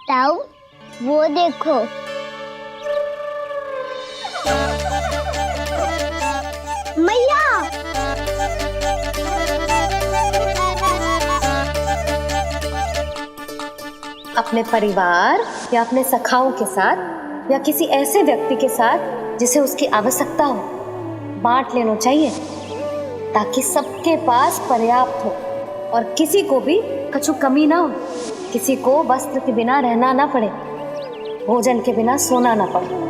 ताऊ, वो देखो। मैया। अपने परिवार या अपने सखाओं के साथ या किसी ऐसे व्यक्ति के साथ जिसे उसकी आवश्यकता हो, बांट लेना चाहिए ताकि सबके पास पर्याप्त हो और किसी को भी कछु कमी ना हो, किसी को वस्त्र के बिना रहना ना पड़े, भोजन के बिना सोना ना पड़े।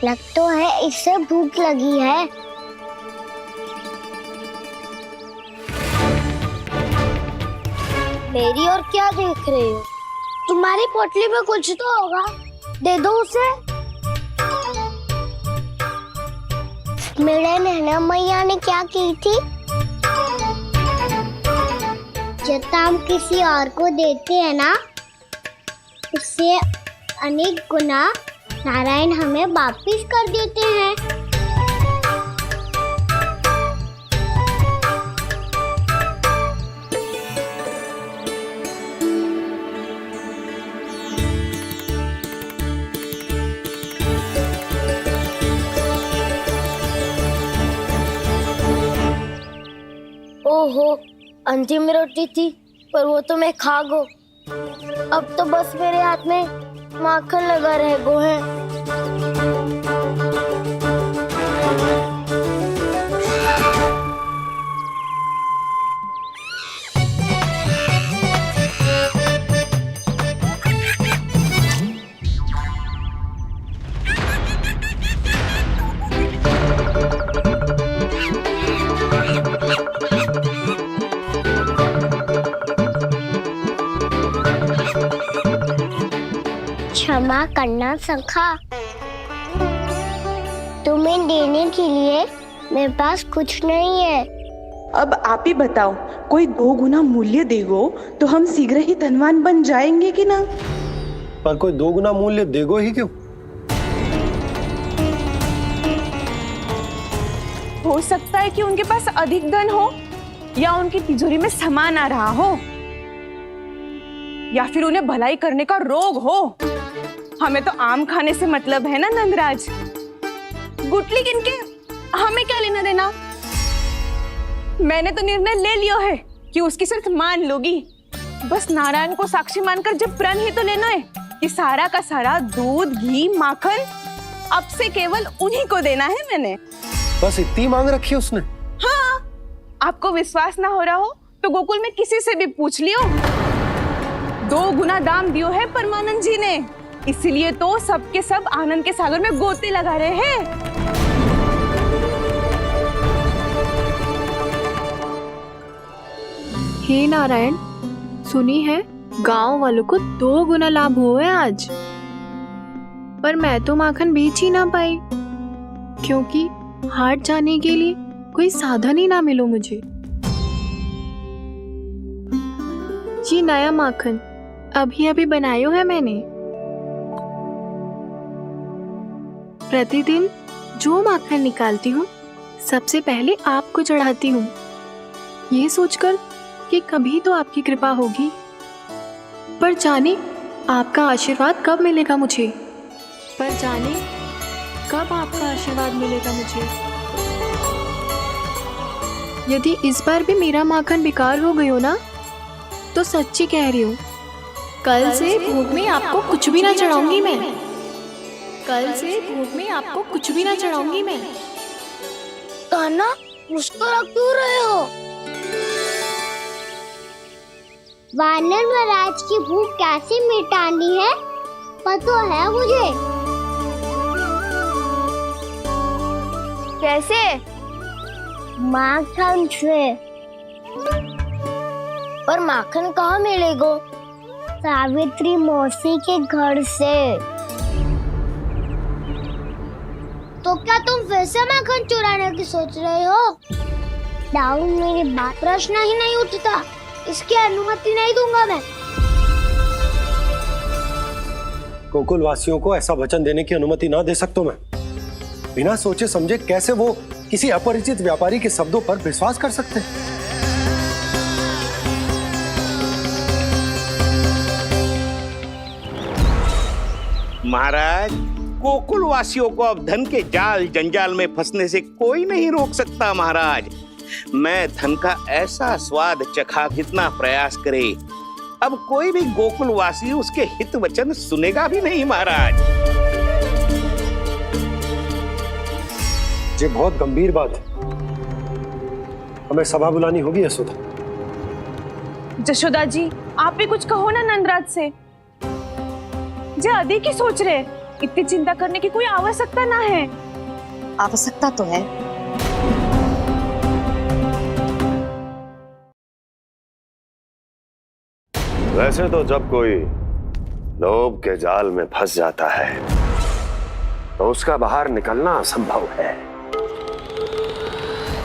लग तो है इससे भूख लगी है। मेरी और क्या देख रहे हो? तुम्हारी पोटली में कुछ तो होगा, दे दो उसे। मेरे नैना मैया ने क्या की थी? जब हम किसी और को देते हैं ना, उससे अनेक गुना नारायण हमें वापिस कर देते हैं। ओहो, अंतिम रोटी थी, पर वो तो मैं खा गो। अब तो बस मेरे हाथ में माखन लगा रह गो है। क्षमा करना सखा, तुम्हें देने के लिए मेरे पास कुछ नहीं है। अब आप ही बताओ, कोई 2 गुना मूल्य देगो तो हम शीघ्र ही धनवान बन जाएंगे कि ना? पर कोई 2 गुना मूल्य देगो ही क्यों? हो सकता है कि उनके पास अधिक धन हो, या उनकी तिजोरी में सामान आ रहा हो, या फिर उन्हें भलाई करने का रोग हो। हमें तो आम खाने से मतलब है ना नंदराज। गुटली किनके, हमें क्या लेना देना। मैंने तो निर्णय ले लिया है कि उसकी सिर्फ मान लूंगी। बस नारायण को साक्षी मानकर जब प्रण ही तो लेना है कि सारा का सारा दूध, घी, माखन अब से केवल उन्हीं को देना है मैंने। बस इतनी मांग रखी है उसने? हाँ, आपको विश्वास ना हो रहा हो तो गोकुल में किसी से भी पूछ लियो। 2 गुना दाम दियो है परमानंद जी ने, इसलिए तो सबके सब आनंद के सागर में गोते लगा रहे हैं। हे नारायण, सुनी है गांव वालों को 2 गुना लाभ हुआ है आज, पर मैं तो माखन बेच ही ना पाई क्योंकि हाट जाने के लिए कोई साधन ही ना मिलो मुझे। ये नया माखन अभी अभी बनायो है मैंने। प्रतिदिन जो माखन निकालती हूँ सबसे पहले आपको चढ़ाती हूँ, ये सोचकर कि कभी तो आपकी कृपा होगी। पर जाने आपका आशीर्वाद कब मिलेगा मुझे, पर जाने कब आपका आशीर्वाद मिलेगा मुझे। यदि इस बार भी मेरा माखन बेकार हो गयो ना, तो सच्ची कह रही हूँ, कल से भोग में आपको कुछ भी ना चढ़ाऊंगी मैं। कल से भोग में आपको कुछ भी ना चढ़ाऊंगी मैं। कान्हा, मुस्कुरा क्यों रहे हो? वानर महाराज की भूख कैसे मिटानी है पता है मुझे। कैसे? माखन से। और माखन कहाँ मिलेगा? सावित्री मौसी के घर से। तो क्या तुम फिर से माखन चुराने की सोच रहे हो? दाऊ मेरी बात प्रश्न ही नहीं उठता, इसकी अनुमति नहीं दूंगा मैं। गोकुल वासियों को ऐसा वचन देने की अनुमति ना दे सकता मैं। बिना सोचे समझे कैसे वो किसी अपरिचित व्यापारी के शब्दों पर विश्वास कर सकते हैं? महाराज, गोकुल वासियों को अब धन के जाल जंजाल में फंसने से कोई नहीं रोक सकता। महाराज, मैं धन का ऐसा स्वाद चखा कितना प्रयास करे, अब कोई भी गोकुल वासी उसके हित वचन सुनेगा भी नहीं। महाराज, ये बहुत गंभीर बात है, हमें सभा बुलानी होगी यशोदा। जशोदा जी, आप भी कुछ कहो ना नंदराज से। जे अधिक ही सोच रहे, इतनी चिंता करने की कोई आवश्यकता ना है। आवश्यकता तो है। वैसे तो जब कोई लोभ के जाल में फंस जाता है तो उसका बाहर निकलना असंभव है,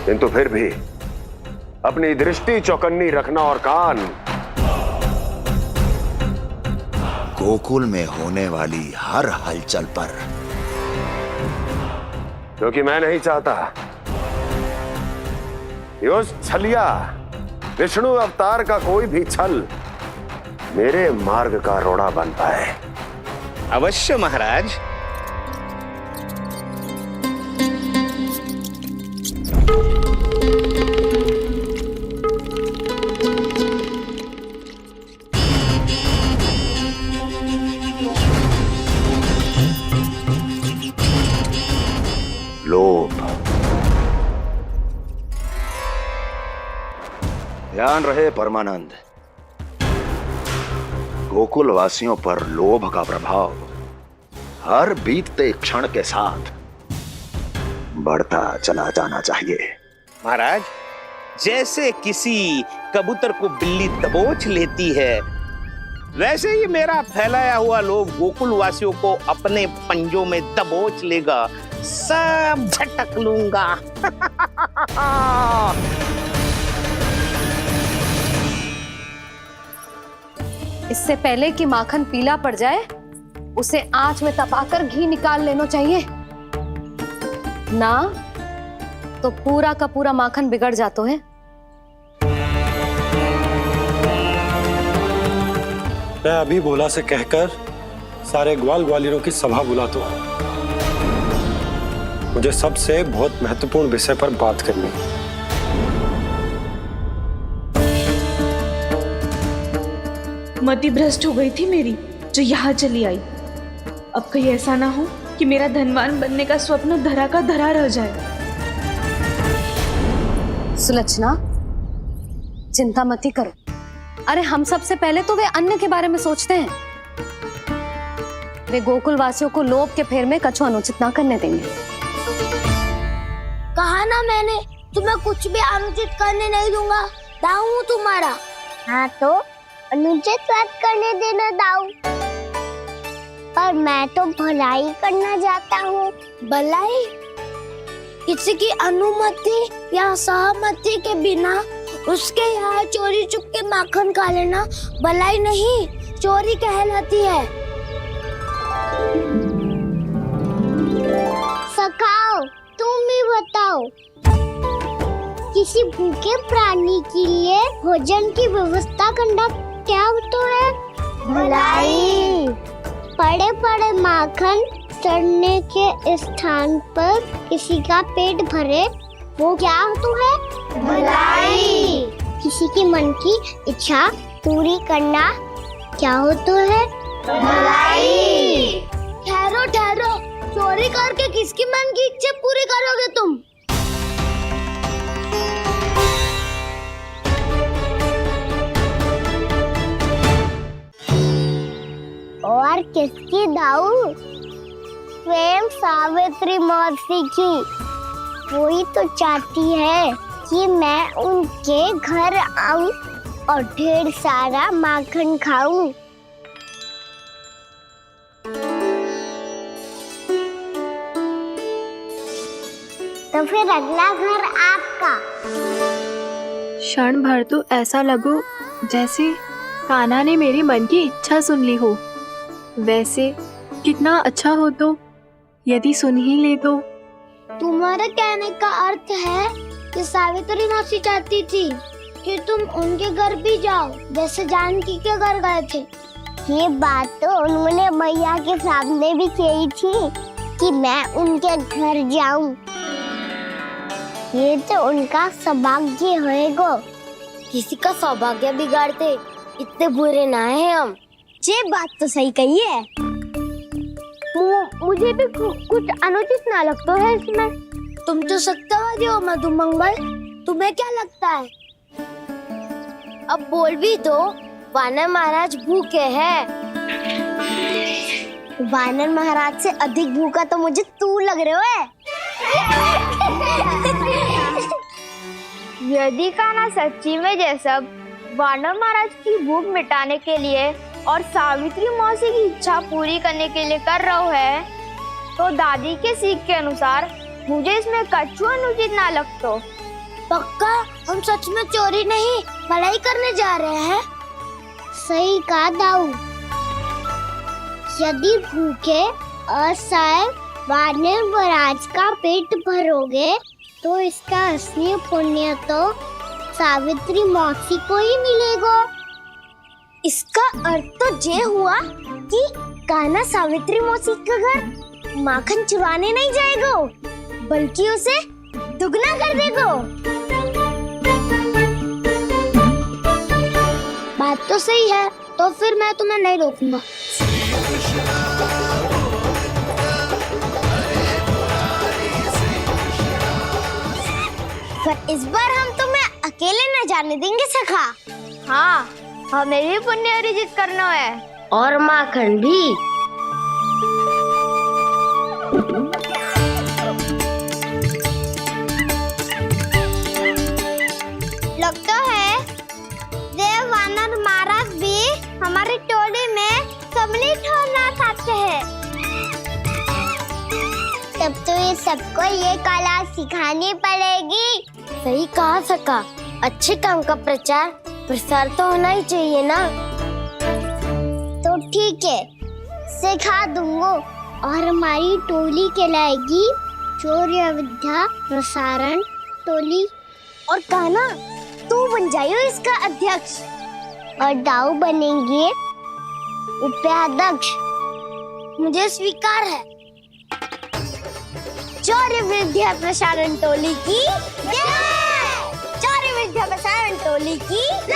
किंतु फिर भी अपनी दृष्टि चौकन्नी रखना और कान गोकुल में होने वाली हर हलचल पर, क्योंकि मैं नहीं चाहता कि उस छलिया विष्णु अवतार का कोई भी छल मेरे मार्ग का रोड़ा बन पाए। अवश्य महाराज। लोभ। ध्यान रहे परमानंद, गोकुल वासियों पर लोभ का प्रभाव हर बीतते क्षण के साथ बढ़ता चला जाना चाहिए। महाराज, जैसे किसी कबूतर को बिल्ली दबोच लेती है, वैसे ही मेरा फैलाया हुआ लोभ गोकुल वासियों को अपने पंजों में दबोच लेगा, सब झटक लूंगा। इससे पहले कि माखन पीला पड़ जाए, उसे आंच में तपाकर घी निकाल लेना चाहिए ना, तो पूरा का पूरा माखन बिगड़ जाता है। मैं अभी भोला से कहकर सारे ग्वाल ग्वालियरों की सभा बुलाता हूं। मुझे सबसे बहुत महत्वपूर्ण विषय पर बात करनी है। मति भ्रष्ट हो गई थी मेरी, जो यहाँ चली आई। अब कहीं ऐसा ना हो कि मेरा धनवान बनने का स्वप्न धरा का धरा रह जाए। सुलक्षणा, चिंता मत ही करो। अरे हम सबसे पहले तो वे अन्न के बारे में सोचते हैं। वे गोकुल वासियों को लोभ के फेर में कछु अनुचित ना करने देंगे। कहा ना मैंने, तुम्हें कुछ भी अनुचित करने नहीं दूंगा। दाऊ हूँ तुम्हारा। हाँ तो अनुचित बात करने देना दाऊ, पर मैं तो भलाई करना चाहता हूँ। भलाई? किसी की अनुमति या सहमति के बिना उसके यहाँ चोरी चुप के माखन खा लेना भलाई नहीं, चोरी कहलाती है। सखाओ, तुम ही बताओ, किसी भूखे प्राणी के लिए भोजन की व्यवस्था करना क्या तो है? भलाई। पड़े पड़े माखन सड़ने के स्थान पर किसी का पेट भरे, वो क्या तो है? भलाई। किसी के मन की इच्छा पूरी करना क्या हो तो है? भलाई। ठहरो ठहरो, चोरी करके किसकी मन की इच्छा पूरी करोगे तुम? और किसकी दाऊ? स्वयं सावित्री मौसी की। वही तो चाहती है कि मैं उनके घर आऊं और ढेर सारा माखन खाऊं। तो फिर अगला घर आपका। क्षण भर तो ऐसा लगो जैसे कान्हा ने मेरे मन की इच्छा सुन ली हो। वैसे कितना अच्छा हो तो यदि सुन ही ले तो। तुम्हारे कहने का अर्थ है कि सावित्री मौसी चाहती थी कि तुम उनके घर भी जाओ जैसे जानकी के घर गए थे। ये बात तो उन्होंने मैया के सामने भी कही थी कि मैं उनके घर जाऊं। ये तो उनका सौभाग्य होएगा। किसी का सौभाग्य बिगाड़ते इतने बुरे ना है हम। ये बात तो सही कही है। मुझे भी कुछ अनुचित ना लगता है इसमें। तुम तो सत्यवादी हो मधुमंगल, तुम्हें क्या लगता है? अब बोल भी दो, वानर महाराज भूखे हैं। वानर महाराज से अधिक भूखा तो मुझे तू लग रहे हो। यदि कान्हा सच्ची में जैसा वानर महाराज की भूख मिटाने के लिए और सावित्री मौसी की इच्छा पूरी करने के लिए कर रहा है, तो दादी के सीख के अनुसार मुझे इसमें कछु अनुचित ना लगता। पक्का हम सच में चोरी नहीं भलाई करने जा रहे हैं। सही कहा दाऊ। यदि भूखे असहाय वानर महाराज का पेट भरोगे तो इसका असली पुण्य तो सावित्री मौसी को ही मिलेगा। इसका अर्थ तो ये हुआ कि कान्हा सावित्री मौसी का घर माखन चुराने नहीं जाएगा, बल्कि उसे दुगना कर देगा। बात तो सही है, तो फिर मैं तुम्हें नहीं रोकूंगा। पर इस बार हम तुम्हें अकेले न जाने देंगे सखा। हाँ, हमें भी पुण्य अर्जित करना है और माखन भी। लगता है देव वानर महाराज भी हमारी टोली में सम्मिलित होना चाहते हैं। तब तो ये सबको ये कला सिखानी पड़ेगी। सही कहा सका। अच्छे काम का प्रचार प्रसार तो होना ही चाहिए ना। तो ठीक है, सिखा दूंगा और हमारी टोली कहलाएगी शौर्य विद्या प्रसारण टोली। और कान्हा तू बन जाइयो इसका अध्यक्ष और दाऊ बनेंगे उपाध्यक्ष। मुझे स्वीकार है। शौर्य विद्या प्रसारण टोली की जय। शौर्य विद्या प्रसारण टोली की जय।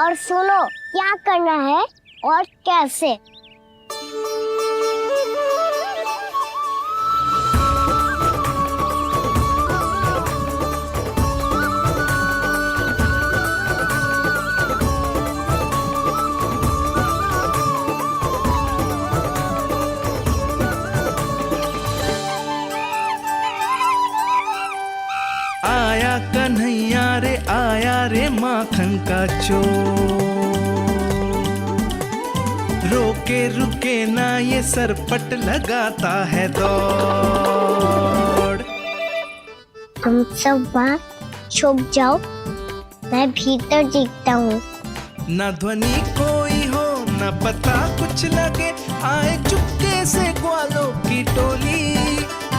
और सुनो क्या करना है और कैसे। आया कन्हैया रे आया रे माखन का चोर, रोके रुके ना ये सरपट लगाता है दौड़। तुम सब बाहर छुप जाओ, मैं भीतर देखता हूँ। न ध्वनि कोई हो न पता कुछ लगे, आए चुपके से ग्वालों की टोली।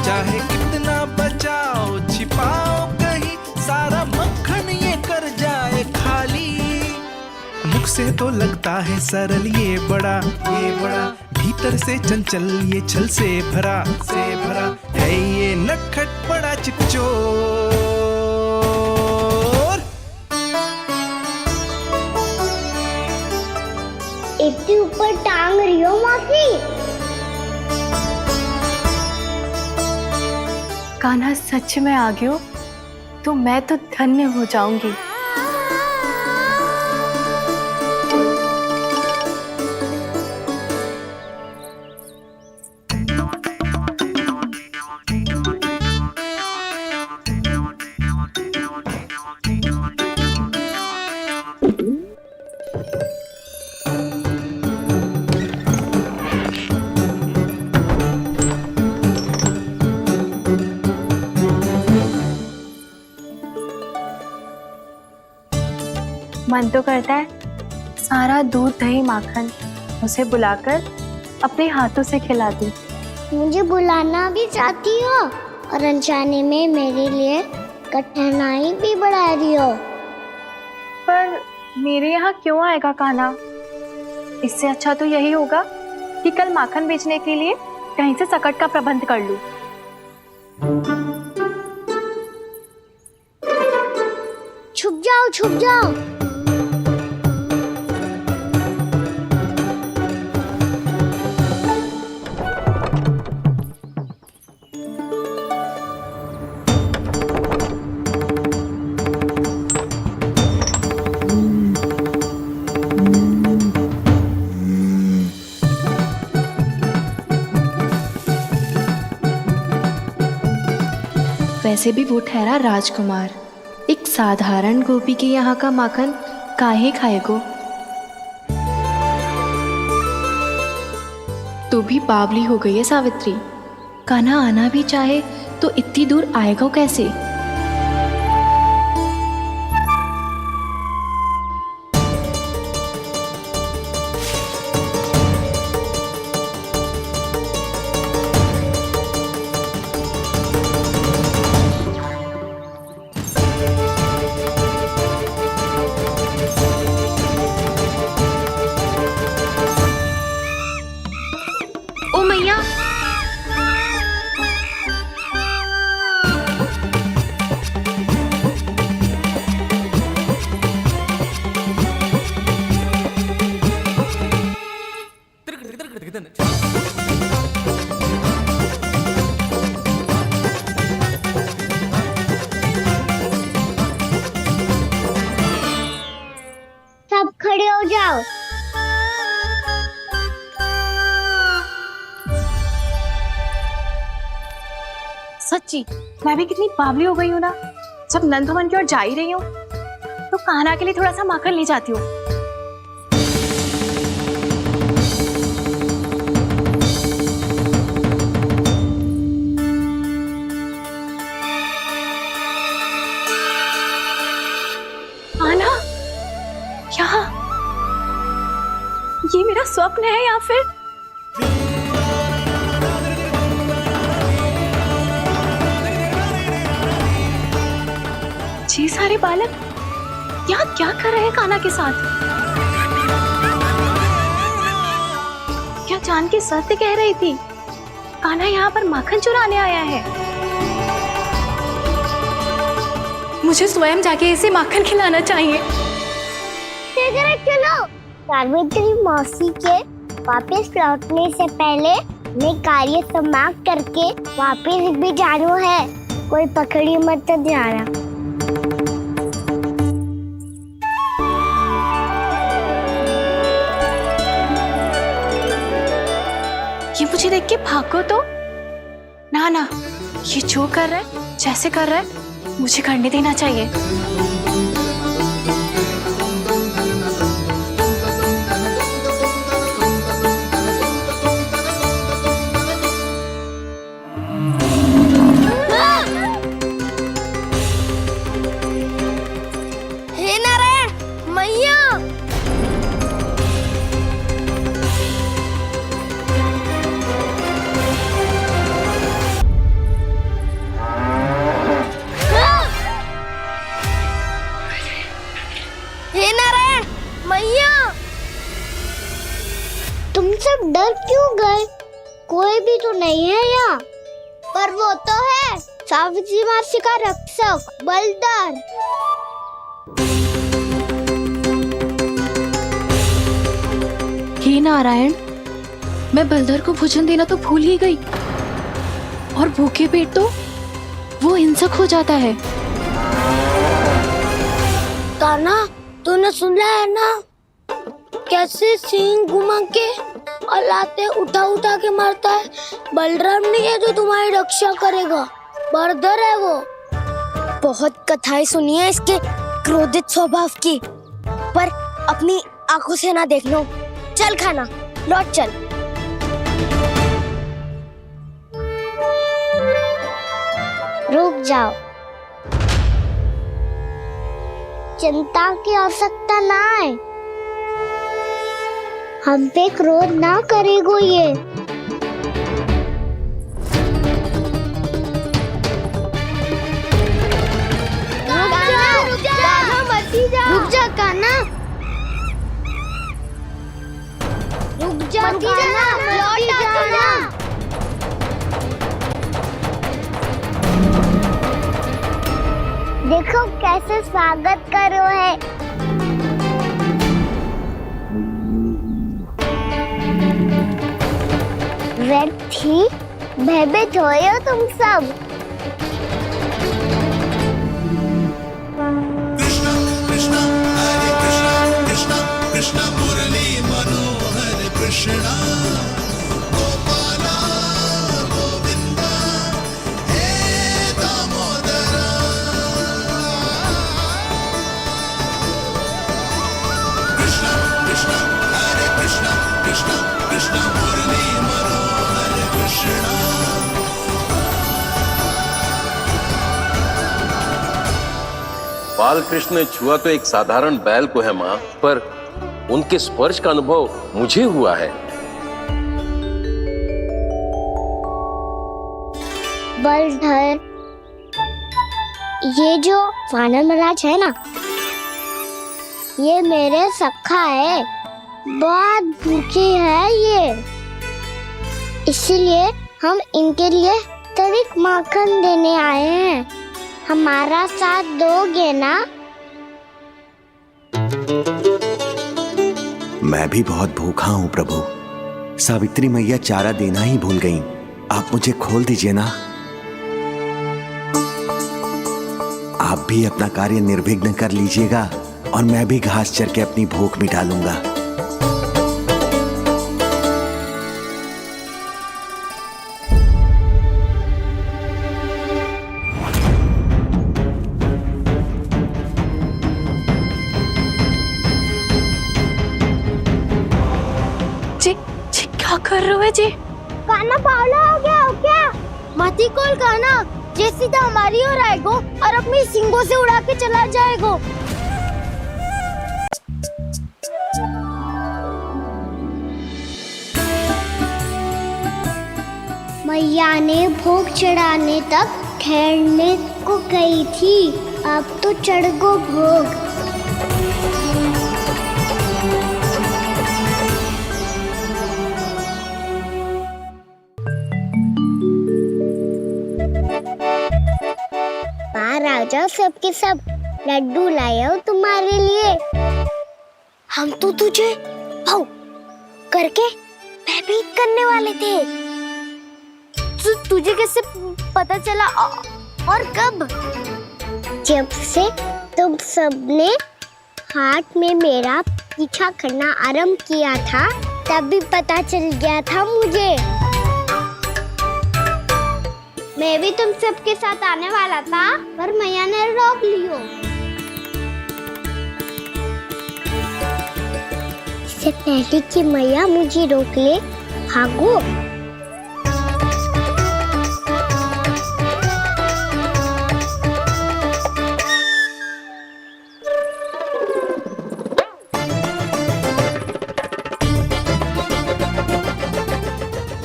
चाहे कितना बचाओ छिपाओ कहीं, सारा मक्खन ये कर जाए खाली। मुख से तो लगता है सरल ये बड़ा भीतर से चंचल ये छल से भरा है ये नटखट बड़ा चिपचोर। इतने ऊपर टांग रही हो मौसी। कान्हा सच में आ गयो तो मैं तो धन्य हो जाऊंगी। मन तो करता है सारा दूध दही माखन उसे बुलाकर अपने हाथों से खिला दूं। मुझे बुलाना भी चाहती हो और अनजाने में मेरे लिए कठिनाई भी बढ़ा रही हो। पर मेरे यहाँ क्यों आएगा कान्हा? इससे अच्छा तो यही होगा कि कल माखन बेचने के लिए कहीं से सकट का प्रबंध कर लूं। छुप जाओ, छुप जाओ। वैसे भी वो ठहरा राजकुमार, एक साधारण गोपी के यहाँ का माखन काहे खाएगो। तो भी बावली हो गई है सावित्री। कान्हा आना भी चाहे तो इतनी दूर आएगा कैसे? ओ मैया, सब खड़े हो जाओ। सच्ची मैं भी कितनी बावली हो गई हूँ ना। जब नंदवन की ओर जा ही रही हूँ तो कान्हा के लिए थोड़ा सा माखन ले जाती हूँ। कान्हा, क्या ये मेरा स्वप्न है या फिर? ये सारे बालक यहाँ क्या कर रहे हैं कान्हा के साथ? क्या जान के सत्य कह रही थी? कान्हा यहाँ पर माखन चुराने आया है। मुझे स्वयं जाके इसे माखन खिलाना चाहिए। चलो, सावित्री मौसी के वापस लौटने से पहले मैं कार्य समाप्त करके वापस भी जाना है। कोई पकड़ी मत जाना। ये मुझे देख के भागो तो ना ना, ये जो कर रहा है, जैसे कर रहा है, मुझे करने देना चाहिए। हे नारायण मैया, तुम सब डर क्यों गए? कोई भी तो नहीं है यहाँ। पर वो तो है, सावित्री मासी का रक्षक बलदार। हे नारायण, मैं बलदर को भोजन देना तो भूल ही गई, और भूखे पेट तो वो हिंसक हो जाता है। कान्हा, तूने सुना है ना कैसे सींग घुमा के और लाते उठा उठा के मारता है? बलराम नहीं है जो तुम्हारी रक्षा करेगा, बलदर है वो। बहुत कथाएं सुनी है इसके क्रोधित स्वभाव की, पर अपनी आंखों से ना देख लो। चल खाना, लौट चल। रुक जाओ। चिंता की आवश्यकता ना है। हम पे क्रोध ना करेगो ये। रुक जा कान्हा, रुक जा कान्हा, लौट जाना। देखो कैसे स्वागत करो है। व्यर्थी भयभीत हो तुम सब। बाल कृष्ण ने छुआ तो एक साधारण बैल को है माँ, पर उनके स्पर्श का अनुभव मुझे हुआ है। बलधर, ये जो वानर महाराज है ना, ये मेरे सखा है, बहुत भूखे है ये, इसीलिए हम इनके लिए तनिक माखन देने आए हैं। हमारा साथ दोगे ना? मैं भी बहुत भूखा हूँ प्रभु। सावित्री मैया चारा देना ही भूल गईं। आप मुझे खोल दीजिए ना। आप भी अपना कार्य निर्विघ्न कर लीजिएगा और मैं भी घास चर के अपनी भूख मिटा लूंगा। क्या कर रहे हो जी? कान्हा पावला हो गया हो क्या? मती कोल कान्हा, जे सीधा हमारी ओर आएगो और अपनी सींगों से उड़ा के चला जाएगो। मैया ने भोग चढ़ाने तक ठहरने को कही थी, अब तो चढ़ गो भोग। राजा सबके सब लड्डू लाए हो तुम्हारे लिए। हम तो तुझे भाव करके भयभीत करने वाले थे। तुझे कैसे पता चला और कब? जब से तुम सबने हाथ में मेरा पीछा करना आरंभ किया था, तब भी पता चल गया था मुझे। मैं भी तुम सबके साथ आने वाला था, पर मैया ने रोक लियो। इससे पहले कि मैया मुझे रोक ले, भागो।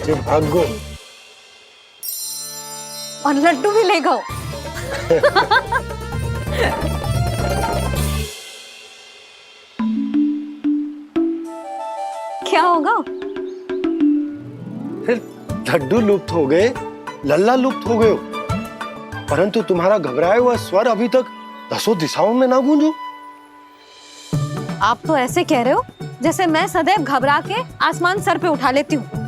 जो भागो और लड्डू भी ले गो। क्या होगा? फिर लड्डू लुप्त हो गए, लल्ला लुप्त हो गए हो, परंतु तुम्हारा घबराया हुआ स्वर अभी तक 10 दिशाओं में ना गूंजो। आप तो ऐसे कह रहे हो जैसे मैं सदैव घबरा के आसमान सर पे उठा लेती हूँ।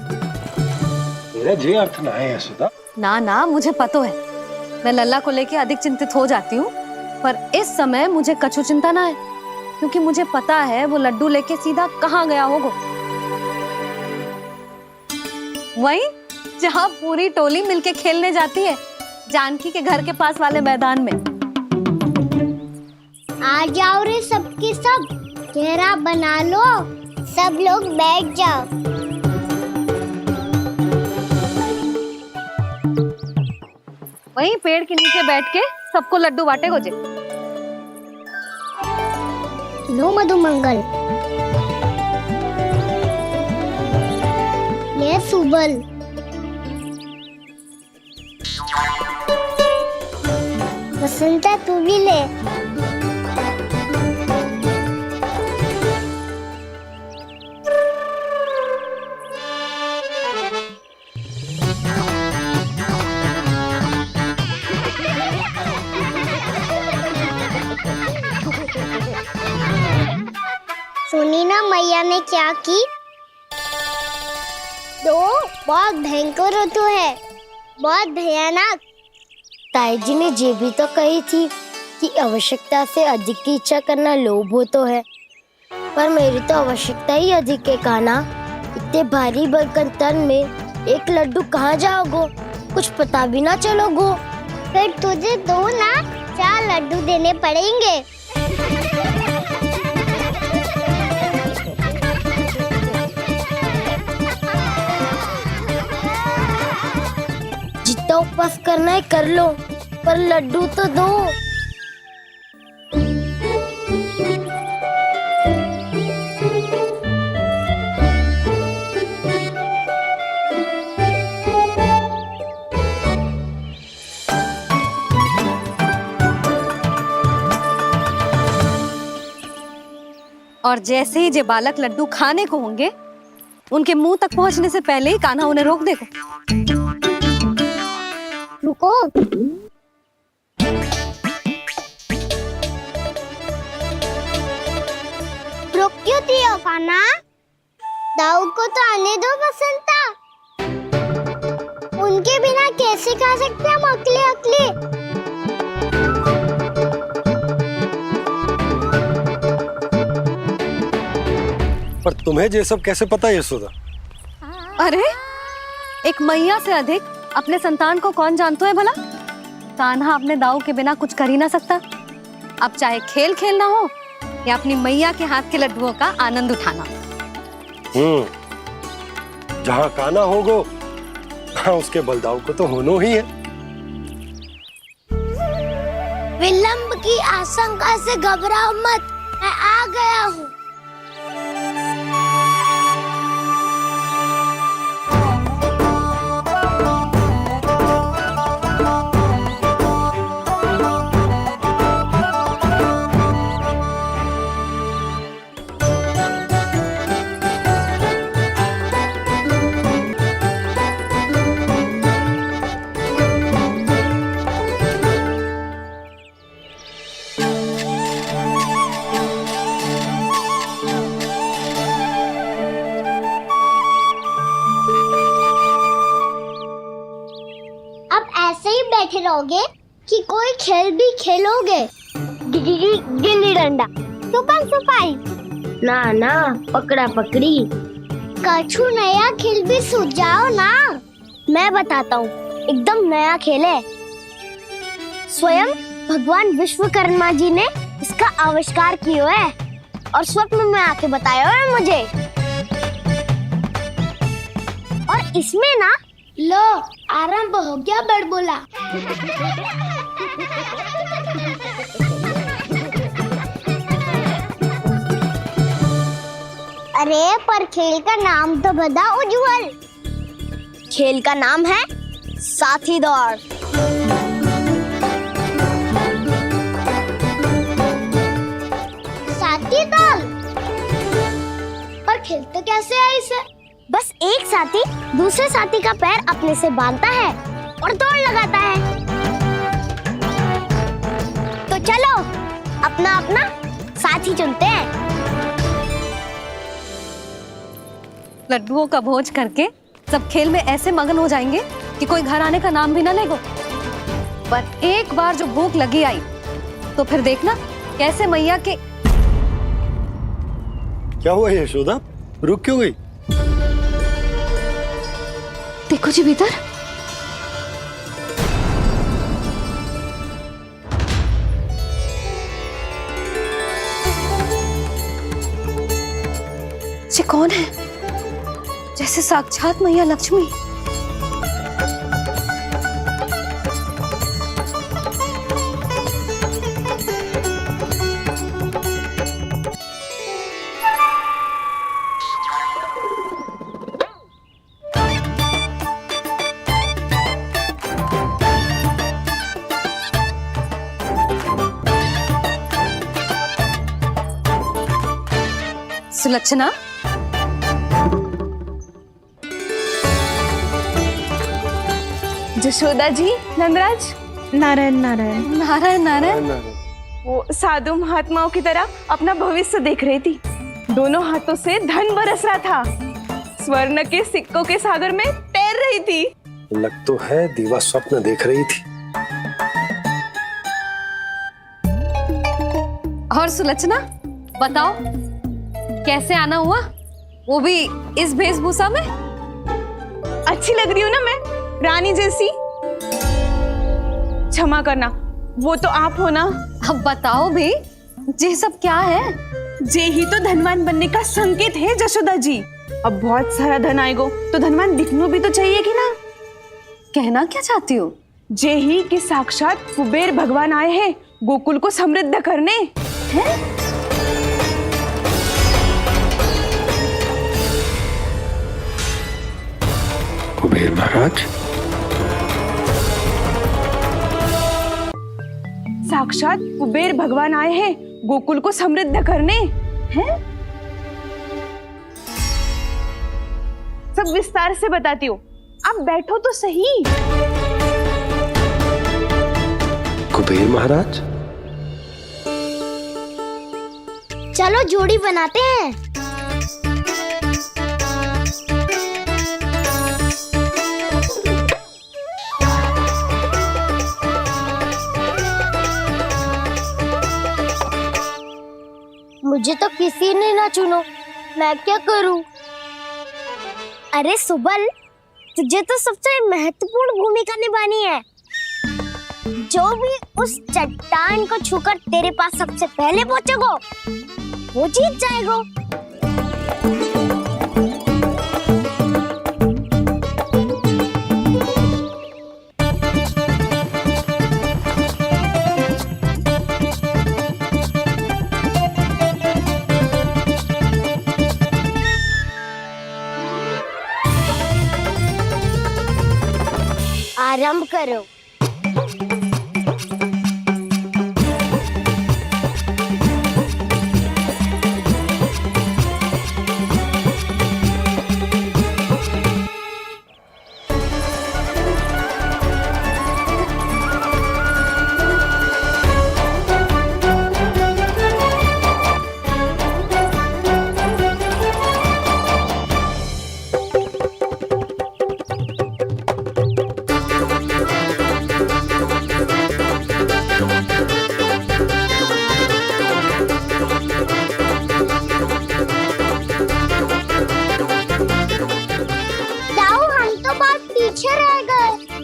मेरा जे अर्थ ना है सुधा। ना ना, मुझे पता है, मैं लल्ला को लेके अधिक चिंतित हो जाती हूँ, पर इस समय मुझे कछु चिंता ना है, क्योंकि मुझे पता है वो लड्डू लेके सीधा कहाँ गया होगा। वही जहाँ पूरी टोली मिलके खेलने जाती है, जानकी के घर के पास वाले मैदान में। आ जाओ रे सबके सब, घेरा बना लो, सब लोग बैठ जाओ। वहीं पेड़ के नीचे बैठ के सबको लड्डू बांटे गोजे। लो मधुमंगल, ये सुबल। बसंता तू भी ले। सुनी ना मैया ने क्या की? तो बहुत भयंकर ऋतु है, बहुत भयानक। ताई जी ने ये भी तो कही थी कि आवश्यकता से अधिक की इच्छा करना लोभ हो तो है, पर मेरी तो आवश्यकता ही अधिक है कान्हा। इतने भारी भरकम तन में एक लड्डू कहाँ जाओगो, कुछ पता भी ना चलोगो। फिर तुझे दो ना 4 लड्डू देने पड़ेंगे। जितना उपवास करना है कर लो, पर लड्डू तो दो। और जैसे ही जे बालक लड्डू खाने को होंगे, उनके मुंह तक पहुंचने से पहले ही कान्हा उन्हें रोक देगा। रुको। रुक क्यों दियो कान्हा? दाऊ को तो आने दो बसंता। उनके बिना कैसे खा सकते हम अकेले अकेले? पर तुम्हें ये सब कैसे पता यशोदा? अरे एक मैया से अधिक अपने संतान को कौन जानता है भला? कान्हा अपने दाऊ के बिना कुछ कर ही ना सकता। अब चाहे खेल खेलना हो या अपनी मैया के हाथ के लड्डुओं का आनंद उठाना। जहाँ कान्हा होगो वहाँ उसके बलदाऊ को तो होना ही है। विलंब की आशंका से घबराओ मत, मैं आ गया हूँ। अब ऐसे ही बैठे रहोगे कि कोई खेल भी खेलोगे? गिल्ली डंडा, छुपन छुपाई, ना ना पकड़ा पकड़ी, कछु नया खेल भी सुझाओ ना। मैं बताता हूँ, एकदम नया खेल है। स्वयं भगवान विश्वकर्मा जी ने इसका आविष्कार किया है और स्वप्न में आके बताया है मुझे। और इसमें ना लो आरंभ हो गया बड़बोला। अरे पर खेल का नाम तो बता उज्जवल। खेल का नाम है साथी दौड़। साथी दौड़? पर खेलते कैसे है इसे? बस एक साथी दूसरे साथी का पैर अपने से बांधता है और दौड़ लगाता है। तो चलो अपना अपना साथी चुनते हैं। लड्डुओं का भोज करके सब खेल में ऐसे मगन हो जाएंगे कि कोई घर आने का नाम भी ना लेगो। पर एक बार जो भूख लगी आई तो फिर देखना कैसे मैया के। क्या हुआ यशोदा, रुक क्यों गई? देखो जी भीतर। ये कौन है? जैसे साक्षात मैया लक्ष्मी। सुलक्षणा, जशोदा जी, नंदराज, नारायण नारायण। नारायण नारायण। वो साधु महात्माओं की तरह अपना भविष्य देख रही थी। दोनों हाथों से धन बरस रहा था। स्वर्ण के सिक्कों के सागर में तैर रही थी। लग तो है दीवा स्वप्न देख रही थी। और सुलक्षणा, बताओ कैसे आना हुआ, वो भी इस वेशभूषा में? अच्छी लग रही हूँ ना मैं, रानी जैसी? क्षमा करना, वो तो आप हो ना। अब बताओ भी, ये सब क्या है? जे ही तो धनवान बनने का संकेत है जशोदा जी। अब बहुत सारा धन आएगा तो धनवान दिखना भी तो चाहिए कि ना। कहना क्या चाहती हो? जे ही कि साक्षात कुबेर भगवान आए हैं गोकुल को समृद्ध करने। हैं? कुबेर महाराज? साक्षात कुबेर भगवान आए हैं गोकुल को समृद्ध करने। हैं? सब विस्तार से बताती हूँ, आप बैठो तो सही। कुबेर महाराज? चलो जोड़ी बनाते हैं। मुझे तो किसी ने ना चुनो, मैं क्या करूं? अरे सुबल, तुझे तो सबसे महत्वपूर्ण भूमिका निभानी है। जो भी उस चट्टान को छूकर तेरे पास सबसे पहले पहुंचेगा, वो जीत जाएगा। आरंभ करो।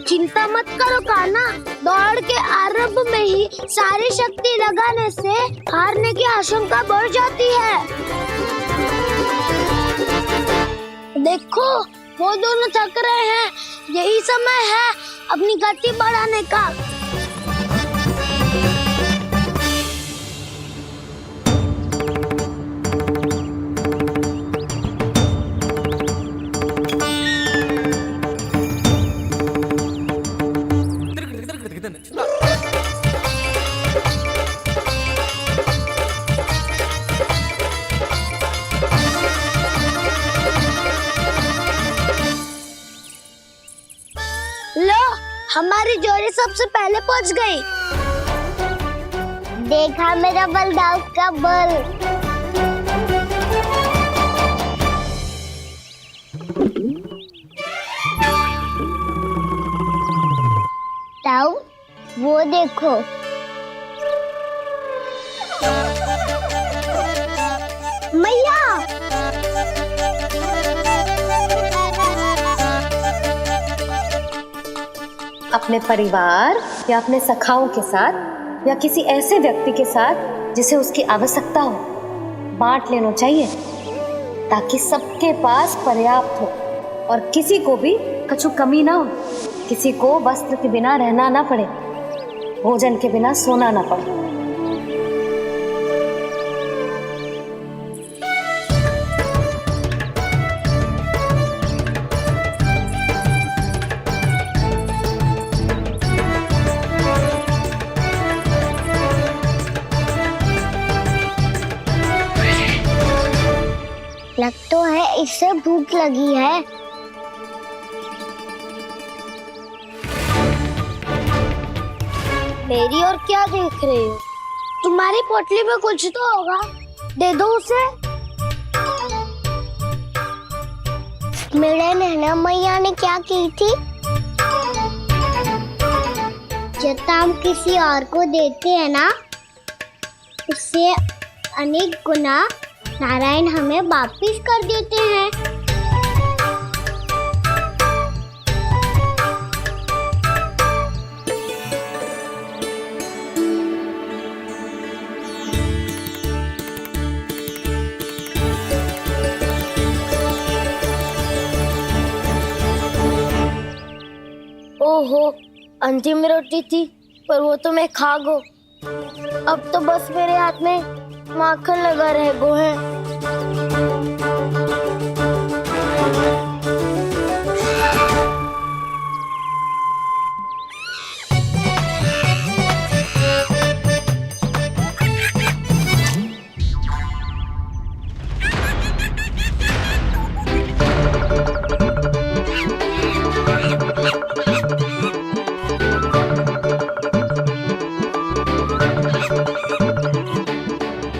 चिंता मत करो कान्हा, दौड़ के आरंभ में ही सारी शक्ति लगाने से हारने की आशंका बढ़ जाती है। देखो वो दोनों थक रहे हैं, यही समय है अपनी गति बढ़ाने का। लो, हमारी जोड़ी सबसे पहले पहुंच गई। देखा मेरा बलदाव का बल। ताऊ, वो देखो। मैया, अपने परिवार या अपने सखाओं के साथ या किसी ऐसे व्यक्ति के साथ जिसे उसकी आवश्यकता हो, बांट लेना चाहिए ताकि सबके पास पर्याप्त हो और किसी को भी कुछ कमी ना हो। किसी को वस्त्र के बिना रहना ना पड़े, भोजन के बिना सोना ना पड़े। लग तो है इससे भूख लगी है। मेरी और क्या देख रहे हो? तुम्हारी पोटली में कुछ तो होगा, दे दो उसे। मेरे नैना मैया ने क्या की थी? जब हम किसी और को देते हैं ना, उससे अनेक गुना नारायण हमें वापिस कर देते हैं। ओहो, अंतिम रोटी थी, पर वो तो मैं खा गो। अब तो बस मेरे हाथ में माखन लगा रह गो है।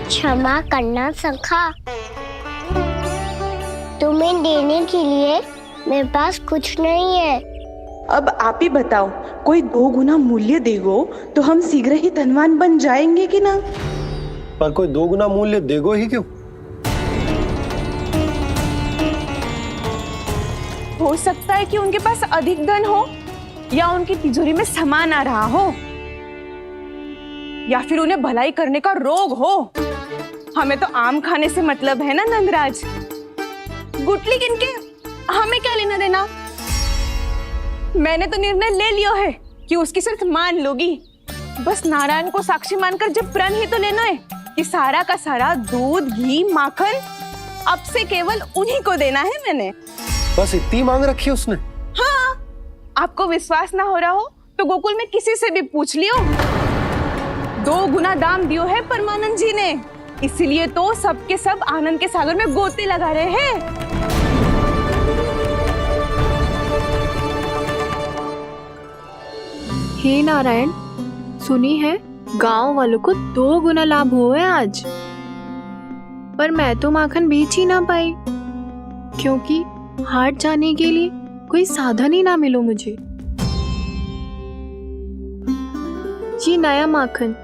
क्षमा करना सखा, तुम्हें देने के लिए मेरे पास कुछ नहीं है। अब आप ही बताओ, कोई 2 गुना मूल्य देगो तो हम शीघ्र ही धनवान बन जाएंगे कि ना? पर कोई 2 गुना मूल्य देगो ही क्यों? हो सकता है कि उनके पास अधिक धन हो, या उनकी तिजोरी में सामान आ रहा हो, या फिर उन्हें भलाई करने का रोग हो। हमें तो आम खाने से मतलब है ना नंदराज। गुटली किनके हमें क्या लेना देना। मैंने तो निर्णय ले लिया है कि उसकी सिर्फ मान लोगी। बस नारायण को साक्षी मानकर जब प्रण ही तो लेना है कि सारा का सारा दूध, घी, माखन अब से केवल उन्हीं को देना है मैंने। बस इतनी मांग रखी है उसने? हाँ, आपको विश्वास ना हो रहा हो तो गोकुल में किसी से भी पूछ लियो। 2 गुना दाम दियो है परमानंद जी ने, इसीलिए तो सबके सब आनंद के सागर में गोते लगा रहे हैं। हे नारायण, सुनी है गांव वालों को 2 गुना लाभ हुआ है आज। पर मैं तो माखन बेच ही ना पाई, क्योंकि हाट जाने के लिए कोई साधन ही ना मिलो मुझे। जी नया माखन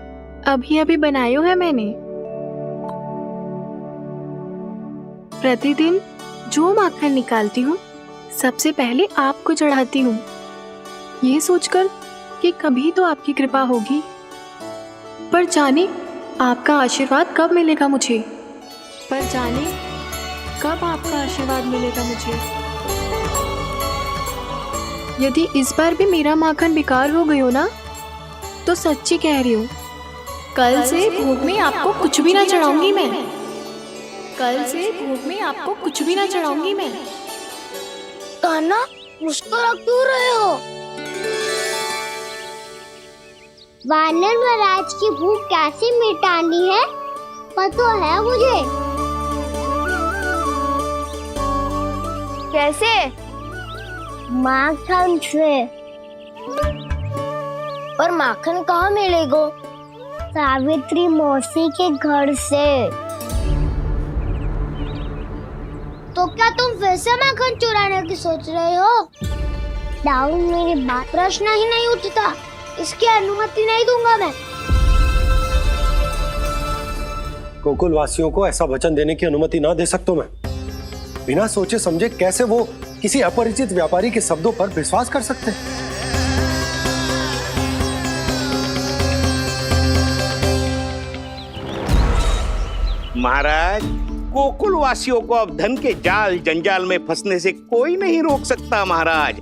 अभी अभी बनायो है मैंने। प्रतिदिन जो माखन निकालती हूँ सबसे पहले आपको चढ़ाती हूँ, ये सोचकर कि कभी तो आपकी कृपा होगी। पर जाने आपका आशीर्वाद कब मिलेगा मुझे। पर जाने कब आपका आशीर्वाद मिलेगा मुझे। यदि इस बार भी मेरा माखन बेकार हो गयो ना, तो सच्ची कह रही हूँ, कल से भोग में आपको कुछ भी ना चढ़ाऊंगी मैं। कल से भोग में आपको कुछ भी ना चढ़ाऊंगी मैं। कान्हा, मुस्कुरा क्यों रहे हो? वानर महाराज की भूख कैसे मिटानी है पता है मुझे। कैसे? माखन से। पर माखन कहाँ मिलेगा? सावित्री मौसी के घर से। तो क्या तुम फिर से माखन चुराने की सोच रहे हो? डाउन मेरी बात प्रश्न ही नहीं उठता, इसकी अनुमति नहीं दूंगा मैं। गोकुल वासियों को ऐसा वचन देने की अनुमति ना दे सकता मैं। बिना सोचे समझे कैसे वो किसी अपरिचित व्यापारी के शब्दों पर विश्वास कर सकते हैं? महाराज, गोकुल वासियों को अब धन के जाल जंजाल में फंसने से कोई नहीं रोक सकता। महाराज,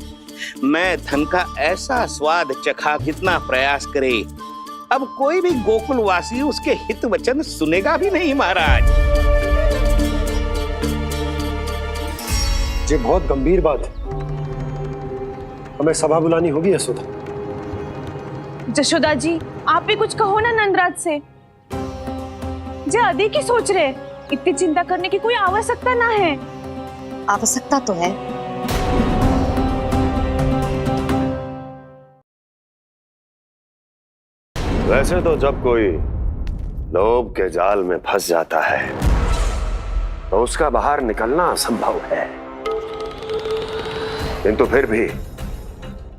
मैं धन का ऐसा स्वाद चखा कितना प्रयास करे, अब कोई भी गोकुल वासी उसके हित वचन सुनेगा भी नहीं। महाराज, ये बहुत गंभीर बात है, हमें सभा बुलानी होगी यशोदा। जशोदा जी, आप भी कुछ कहो ना नंदराज से। जे अधिक ही सोच रहे, इतनी चिंता करने की कोई आवश्यकता ना है। आवश्यकता तो है। वैसे तो जब कोई लोभ के जाल में फंस जाता है तो उसका बाहर निकलना असंभव है, किंतु फिर भी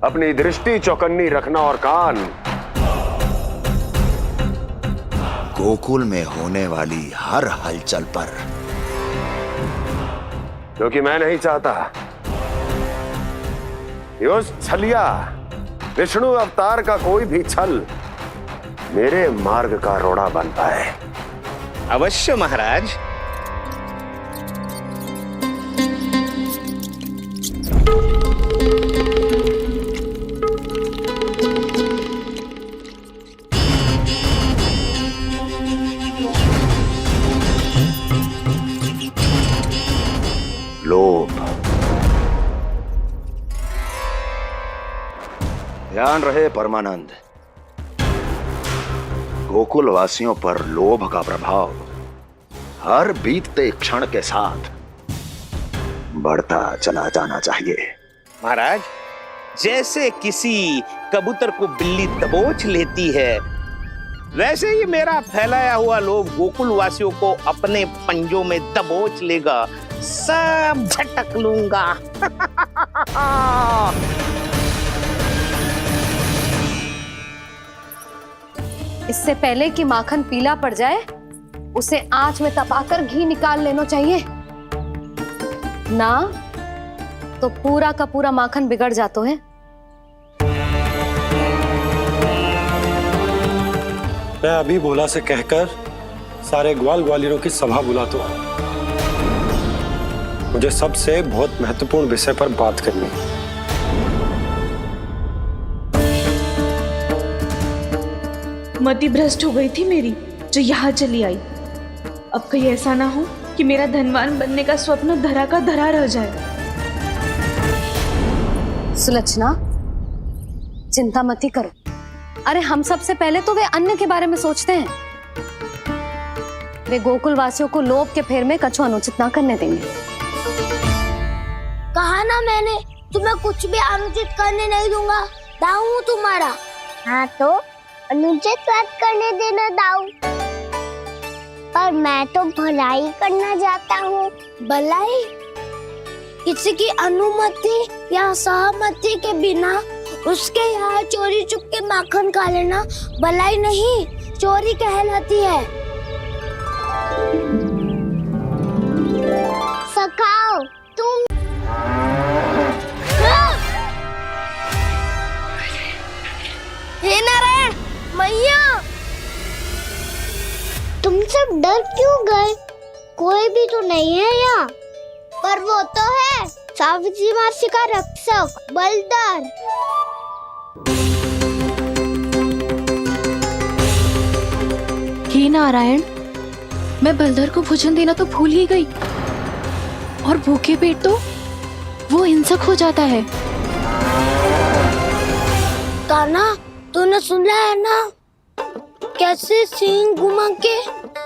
अपनी दृष्टि चौकन्नी रखना और कान गोकुल में होने वाली हर हलचल पर, क्योंकि मैं नहीं चाहता कि उस छलिया विष्णु अवतार का कोई भी छल मेरे मार्ग का रोड़ा बन पाए। अवश्य महाराज। लोभ। ध्यान रहे परमानंद, गोकुल वासियों पर लोभ का प्रभाव हर बीतते क्षण के साथ बढ़ता चला जाना चाहिए। महाराज, जैसे किसी कबूतर को बिल्ली दबोच लेती है, वैसे ही मेरा फैलाया हुआ लोभ गोकुल वासियों को अपने पंजों में दबोच लेगा। सब झटक लूंगा। इससे पहले कि माखन पीला पड़ जाए, उसे आंच में तपाकर घी निकाल लेना चाहिए ना, तो पूरा का पूरा माखन बिगड़ जाता है। मैं अभी भोला से कहकर सारे ग्वाल ग्वालियरों की सभा बुलाता हूं। मुझे सबसे बहुत महत्वपूर्ण विषय पर बात करनी है। मति भ्रष्ट हो गई थी मेरी, जो यहाँ चली आई। अब कहीं ऐसा ना हो कि मेरा धनवान बनने का स्वप्न धरा का धरा रह जाए। सुलक्षणा, चिंता मत ही करो। अरे हम सबसे पहले तो वे अन्न के बारे में सोचते हैं। वे गोकुल वासियों को लोभ के फेर में कछु अनुचित ना करने देंगे। कहा ना मैंने, तुम्हें कुछ भी अनुचित करने नहीं दूंगा। दाऊ हूँ तुम्हारा। हाँ तो अनुचित बात करने देना दाऊ। पर मैं तो भलाई करना चाहता हूँ। भलाई? किसी की अनुमति या सहमति के बिना उसके यहाँ चोरी चुप के माखन खा लेना भलाई नहीं, चोरी कहलाती है। सखाओ तुम। हे नारायण मैया, तुम सब डर क्यों गए? कोई भी तो नहीं है यहाँ। पर वो तो है, सावित्री मासी का रक्षक बलदार। हे नारायण, मैं बलधर को भोजन देना तो भूल ही गई, और भूखे पेट तो वो हिंसक हो जाता है। कान्हा, तूने सुना है ना कैसे सींग घुमा के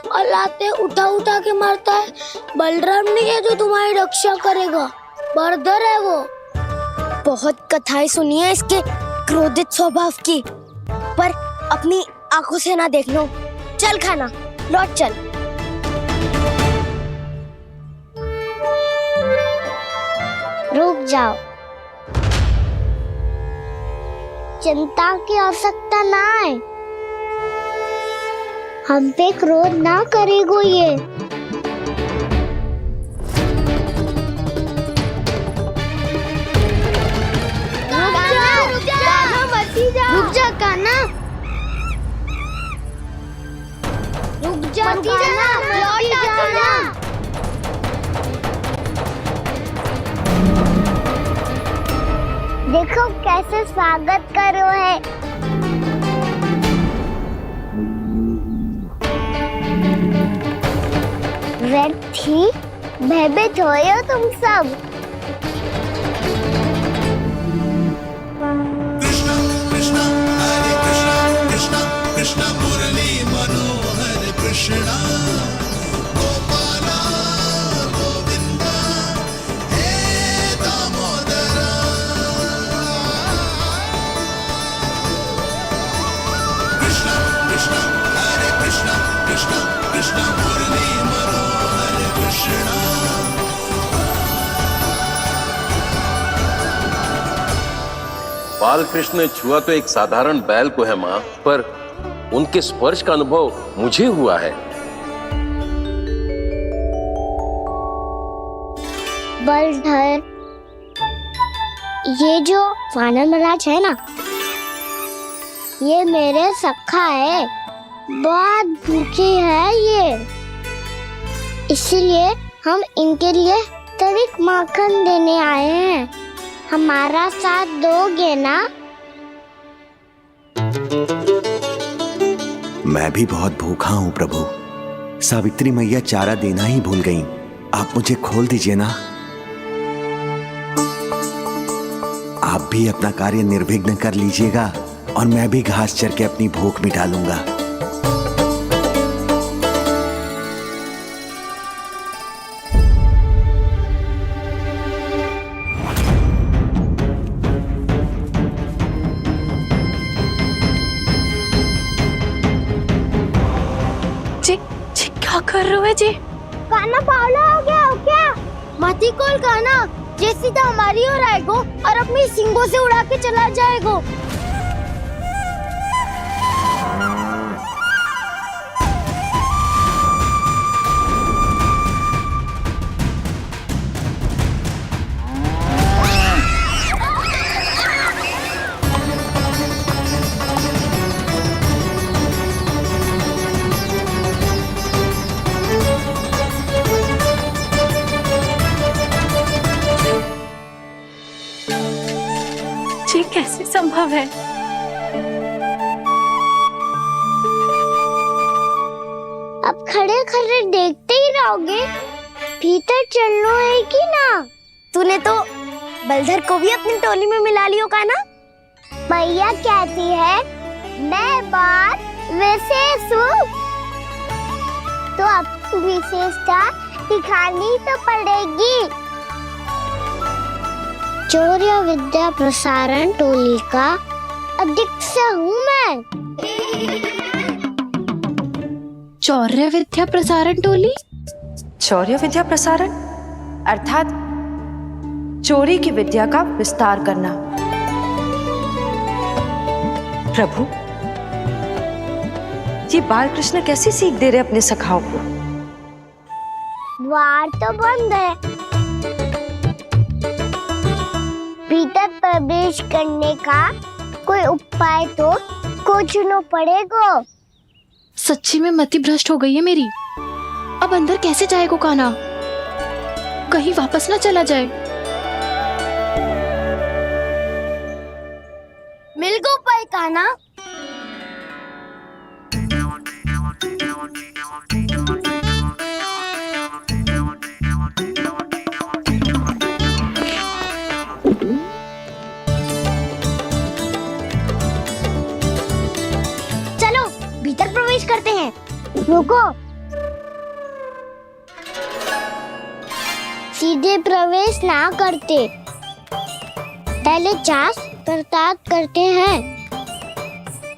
और लाते उठा उठा के मारता है? बलराम नहीं है जो तुम्हारी रक्षा करेगा, बलधर है वो। बहुत कथाएं सुनी है इसके क्रोधित स्वभाव की, पर अपनी आंखों से ना देख लो। चल खाना, लौट चल। रुक जाओ, चिंता की आवश्यकता ना है। हम पे क्रोध ना करेगो ये। रुक जा कान्हा, रुक जा कान्हा, लौट आ कान्हा। देखो कैसे स्वागत करो है। व्यर्थी भयभीत हो तुम सब। कृष्णा कृष्णा हरे कृष्णा कृष्णा कृष्णा मुरली मनोहर कृष्णा गोपाल बालकृष्ण ने छुआ तो एक साधारण बैल को है माँ, पर उनके स्पर्श का अनुभव मुझे हुआ है। बलधर, ये जो वानर महाराज है ना, ये मेरे सखा है, बहुत भूखे है ये, इसीलिए हम इनके लिए तनिक माखन देने आए हैं। हमारा साथ दोगे ना? मैं भी बहुत भूखा हूँ प्रभु। सावित्री मैया चारा देना ही भूल गईं। आप मुझे खोल दीजिए ना। आप भी अपना कार्य निर्विघ्न कर लीजिएगा और मैं भी घास चर के अपनी भूख मिटा लूंगा। जी क्या कर रहे हो जी? काना पावला हो गया हो क्या? मती कोल काना, ये सीधा हमारी ओर आएगो और अपनी सींगों से उड़ा के चला जाएगो। जी कैसे संभव है? अब खड़े खड़े देखते ही रहोगे? भीतर चलना है कि ना? तूने तो बलधर को भी अपनी टोली में मिला लियो का ना? भैया कहती है मैं बात विशेष हूँ, तो अब विशेषता दिखानी तो पड़ेगी। चौर्य विद्या प्रसारण टोली का अध्यक्ष हूँ मैं। चौर्य विद्या प्रसारण टोली? चौर्य विद्या प्रसारण अर्थात चोरी की विद्या का विस्तार करना। प्रभु, ये बालकृष्ण कैसी सीख दे रहे अपने सखाओं को? द्वार तो बंद है, भीतर प्रवेश करने का कोई उपाय तो खोजना पड़ेगा। सच्ची में मति भ्रष्ट हो गई है मेरी। अब अंदर कैसे जाएगा काना? कहीं वापस ना चला जाए। मिल गो उपाय काना। चलो भीतर प्रवेश करते हैं। रुको, सीधे प्रवेश ना करते, पहले जांच पड़ताल करते हैं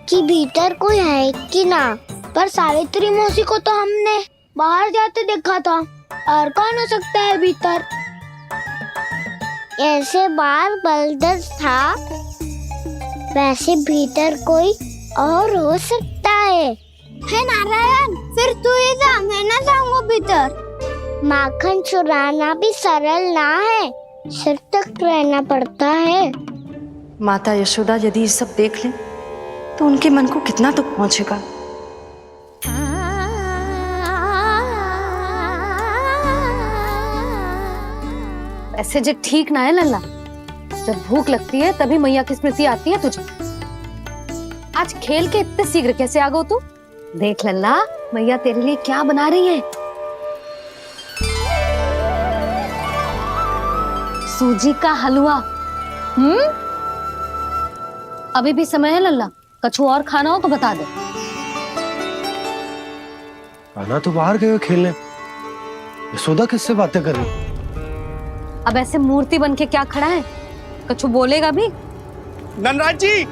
कि भीतर कोई है कि ना। पर सावित्री मौसी को तो हमने बाहर जाते देखा था, और कौन हो सकता है भीतर? ऐसे बार बलधर था, वैसे भीतर कोई और हो सकता है नारायण? फिर तू ही जा, मैं ना जाऊंगा भीतर। माखन चुराना भी सरल ना है, सतर्क रहना पड़ता है। माता यशोदा यदि ये सब देख लें तो उनके मन को कितना दुख पहुंचेगा। ऐसे जो ठीक ना है लल्ला। जब भूख लगती है तभी मैया की स्मृति आती है तुझे। आज खेल के इतने शीघ्र कैसे आ गो तू? देख लल्ला, मैया तेरे लिए क्या बना रही है। सूजी का हलवा। अभी भी समय है लल्ला, कछु और खाना हो तो बता दे। आना तो बाहर गए हो खेलने, यशोदा किससे बातें कर रही? अब ऐसे मूर्ति बन के क्या खड़ा है? कछु बोलेगा भी? नंदराज जी,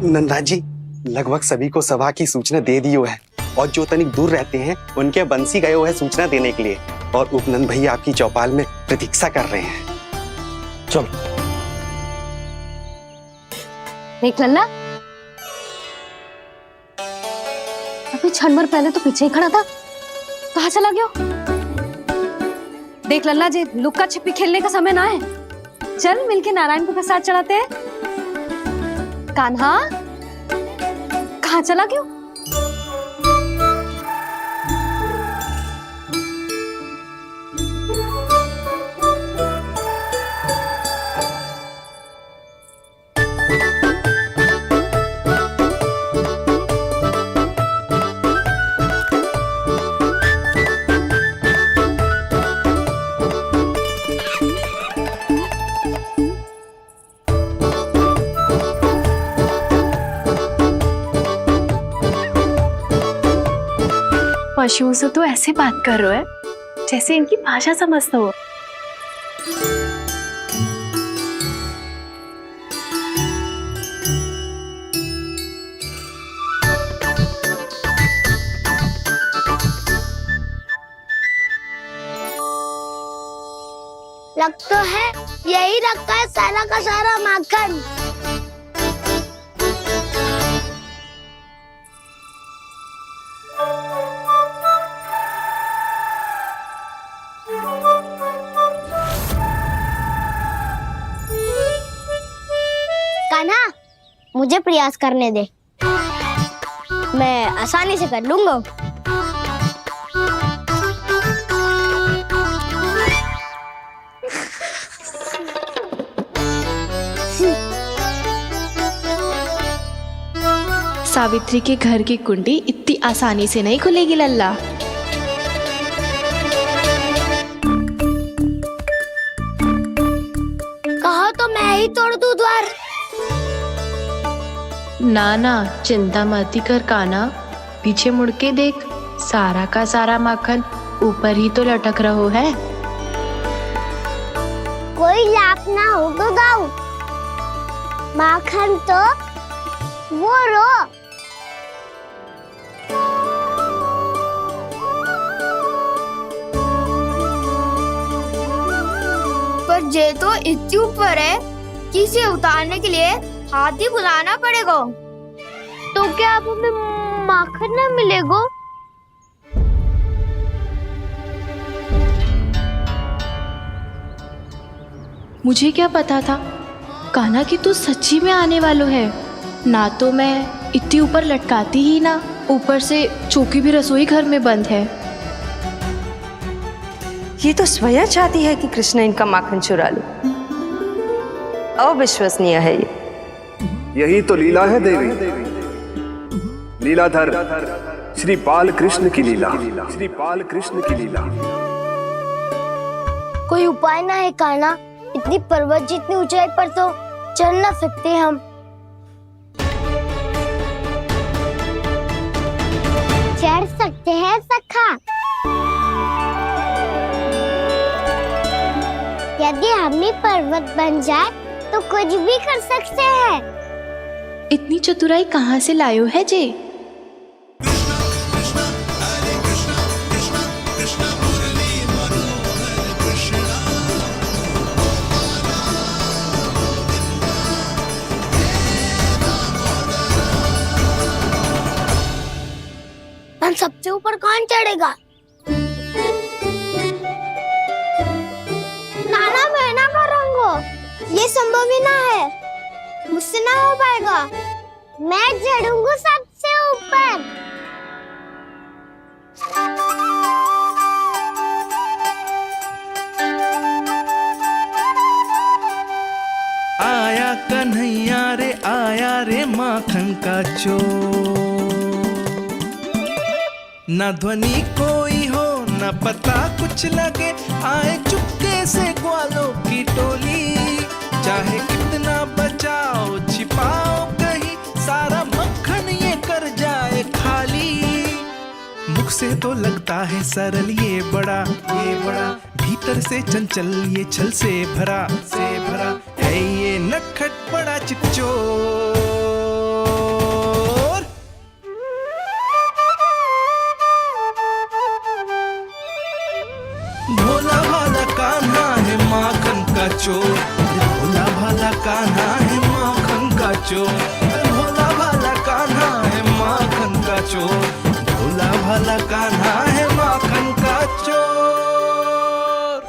नंदराज जी, लगभग सभी को सभा की सूचना दे दी है, और जो तनिक दूर रहते हैं उनके बंसी गए हुए है सूचना देने के लिए। और उपनंद भैया आपकी चौपाल में प्रतीक्षा कर रहे हैं। चलो। देख लल्ला, अभी क्षण भर पहले तो पीछे ही खड़ा था, कहाँ चला गया? देख लल्ला जी, लुक्का छिपी खेलने का समय ना है। चल मिलके नारायण को प्रसाद चढ़ाते हैं। कान्हा, कहाँ चला गया? पशुओं से तो ऐसे बात कर रहे हो जैसे इनकी भाषा समझते हो। लग तो है यही रखा है सारा का सारा माखन। कान्हा, मुझे प्रयास करने दे, मैं आसानी से कर लूंगा। सावित्री के घर की कुंडी इतनी आसानी से नहीं खुलेगी लल्ला। कहो तो मैं ही तोड़ दूं द्वार। ना ना, चिंता मत कर कान्हा, पीछे मुड़ के देख, सारा का सारा माखन ऊपर ही तो लटक रहो है। कोई लाभ ना हो तो दाऊ, माखन तो वो रो। पर जे तो इतनी ऊपर है कि इसे उतारने के लिए हाथी बुलाना पड़ेगा। तो क्या अब हमें माखन ना मिलेगा? मुझे क्या पता था कान्हा कि तू सच्ची में आने वालो है। ना तो मैं इतनी ऊपर लटकाती ही ना, ऊपर से चौकी भी रसोई घर में बंद है। ये तो स्वयं चाहती है कि कृष्ण इनका माखन चुरा लो। अविश्वसनीय है ये। यही तो लीला है देवी, लीलाधर श्री बाल कृष्ण की लीला, श्री बाल कृष्ण की लीला। कोई उपाय ना है कान्हा? इतनी पर्वत जितनी ऊंचाई पर तो चढ़ ना सकते हम। चढ़ सकते हैं सखा, यदि हम ही पर्वत बन जाए तो कुछ भी कर सकते हैं। इतनी चतुराई कहाँ से लायो है जे? हम सबसे ऊपर कौन चढ़ेगा? नाना, मैं ना करूँगा, ये संभव ही ना है, मुझसे ना हो पाएगा। मैं चढ़ूंगा सबसे ऊपर। आया कन्हैया रे, आया रे माखन का चोर। न ध्वनि कोई हो, न पता कुछ लगे, आए चुपके से ग्वालों की टोली। चाहे कितना बचाओ छिपाओ कहीं, सारा मक्खन ये कर जाए खाली। मुख से तो लगता है सरल ये बड़ा भीतर से चंचल ये छल से भरा है ये नटखट बड़ा चिकचोर। भोला भाला कान्हा कान्हा है माखन का चोर, भोला भाला कान्हा है माखन का चोर, भोला भाला कान्हा है माखन का चोर।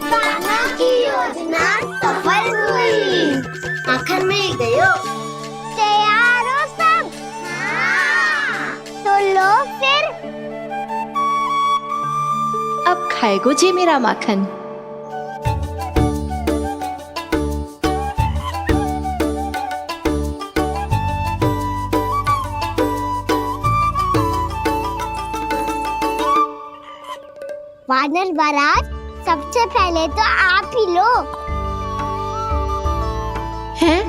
कान्हा की योजना सफल हुई, माखन मिल गयो। तैयार हो सब? हाँ। तो लो फिर। अब खाएगो जी मेरा माखन। वानर महाराज, सबसे पहले तो आप ही लो। हैं?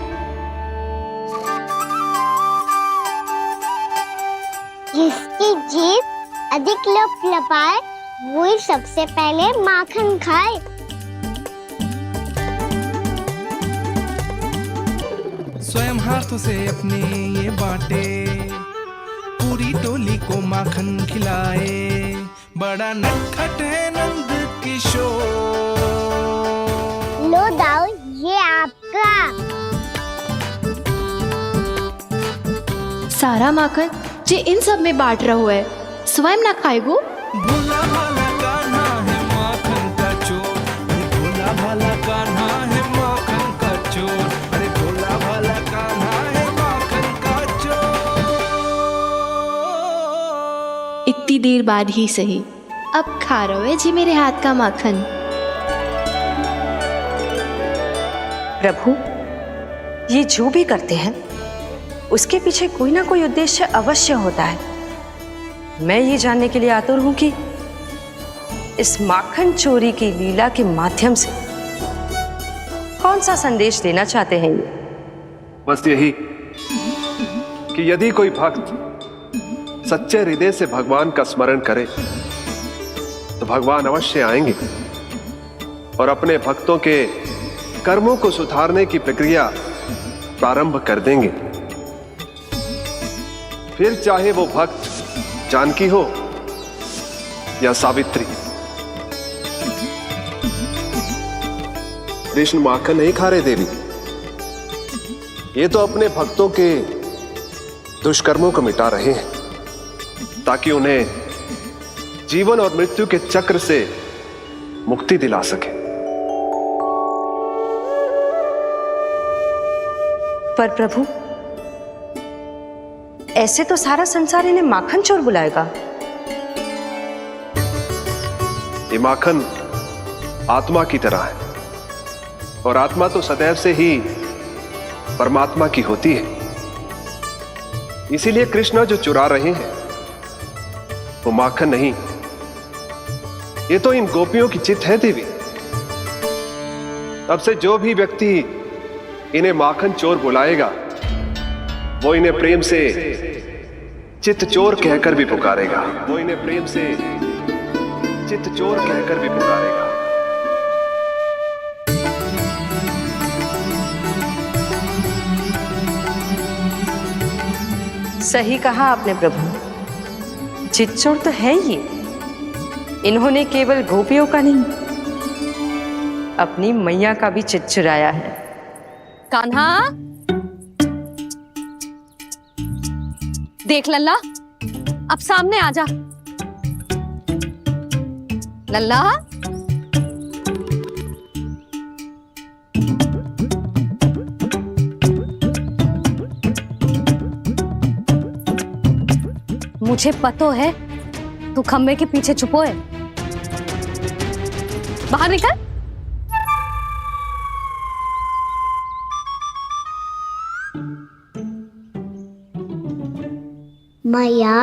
जिसकी जीभ अधिक लपलपाए वही सबसे पहले माखन खाए। स्वयं हाथों से अपने ये बांटे, पूरी टोली को माखन खिलाए, बड़ा नटखट है नंद किशोर। लो दाऊ, ये आपका। सारा माखन जे इन सब में बांट रहो है, स्वयं ना खाएगो। भोला भाला कान्हा है माखन का चोर, अरे भोला भाला कान्हा है माखन का चोर, अरे भोला भाला कान्हा है माखन का चोर। इतनी देर बाद ही सही, अब खा रहे हो जी मेरे हाथ का माखन। प्रभु, ये जो भी करते हैं उसके पीछे कोई ना कोई उद्देश्य अवश्य होता है। मैं ये जानने के लिए आतुर हूं कि इस माखन चोरी की लीला के माध्यम से कौन सा संदेश देना चाहते हैं ये। बस यही कि यदि कोई भक्त सच्चे हृदय से भगवान का स्मरण करे तो भगवान अवश्य आएंगे और अपने भक्तों के कर्मों को सुधारने की प्रक्रिया प्रारंभ कर देंगे। फिर चाहे वो भक्त जानकी हो या सावित्री। कृष्ण माखन नहीं खा रहे देवी, ये तो अपने भक्तों के दुष्कर्मों को मिटा रहे हैं ताकि उन्हें जीवन और मृत्यु के चक्र से मुक्ति दिला सके। पर प्रभु, ऐसे तो सारा संसार इन्हें माखन चोर बुलाएगा। ये माखन आत्मा की तरह है और आत्मा तो सदैव से ही परमात्मा की होती है। इसीलिए कृष्ण जो चुरा रहे हैं वो माखन नहीं, ये तो इन गोपियों की चित्त है देवी। तब से जो भी व्यक्ति इन्हें माखन चोर बुलाएगा वो इन्हें प्रेम से चित्त चोर कहकर भी पुकारेगा। वो इन्हें प्रेम से चित्त चोर कहकर भी पुकारेगा। सही कहा आपने प्रभु, चित्त चोर तो है ये। इन्होंने केवल गोपियों का नहीं, अपनी मैया का भी चित्त चुराया है। कान्हा, देख लल्ला, अब सामने आ जा। लल्ला, मुझे पतो है तू खम्बे के पीछे छुपो है। बाहर निकल। मैया,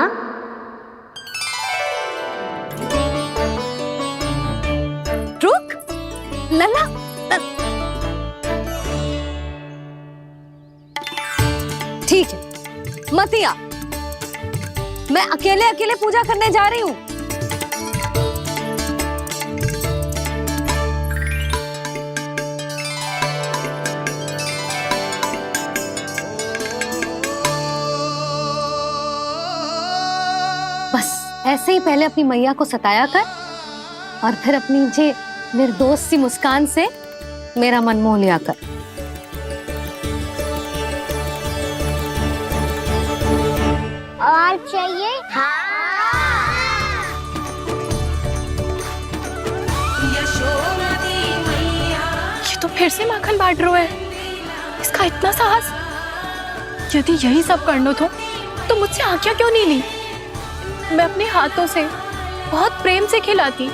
रुक लल्ला, ठीक है मत आ, मैं अकेले अकेले पूजा करने जा रही हूँ। बस ऐसे ही पहले अपनी मैया को सताया कर, और फिर अपनी जे निर्दोष सी मुस्कान से मेरा मन मोह लिया कर। और चाहिए? ये तो फिर से माखन बांट रहा है। इसका इतना साहस। यदि यही सब करना तो मुझसे आज्ञा क्यों नहीं ली? मैं अपने हाथों से बहुत प्रेम से खिलाती,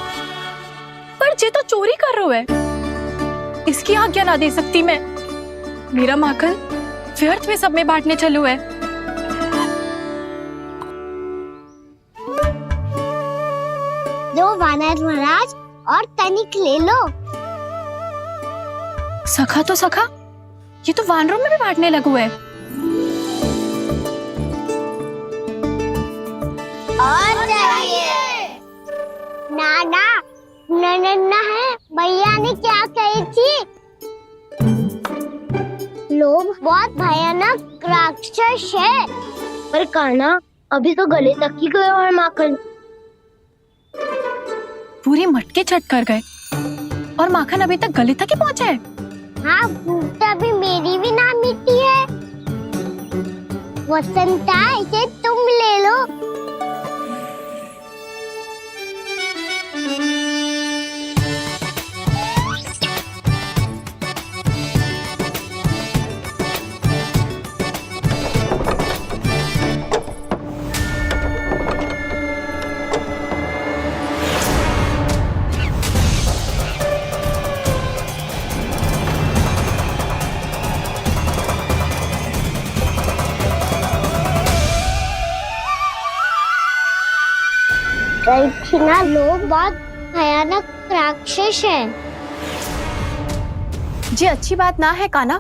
पर ये तो चोरी कर रहा है। इसकी आज्ञा ना दे सकती मैं। मेरा माखन व्यर्थ में सब में बांटने चलू है। दो वानर महाराज और तनिक ले लो। सखा तो सखा, ये तो वानरों में भी बांटने लगू है। और चाहिए? नाना नन्ना है, भैया ने क्या कही थी? लोभ बहुत भयानक राक्षस है। पर कान्हा अभी तो गले तक ही गया है माखन। पूरे मटके चट कर गए और माखन अभी तक गले तक ही पहुंचा है। हाँ, भूख तभी मेरी भी ना मिटी है। वसंता, इसे तुम ले लो। ना लोग बहुत भयानक राक्षस है। जी अच्छी बात ना है कान्हा।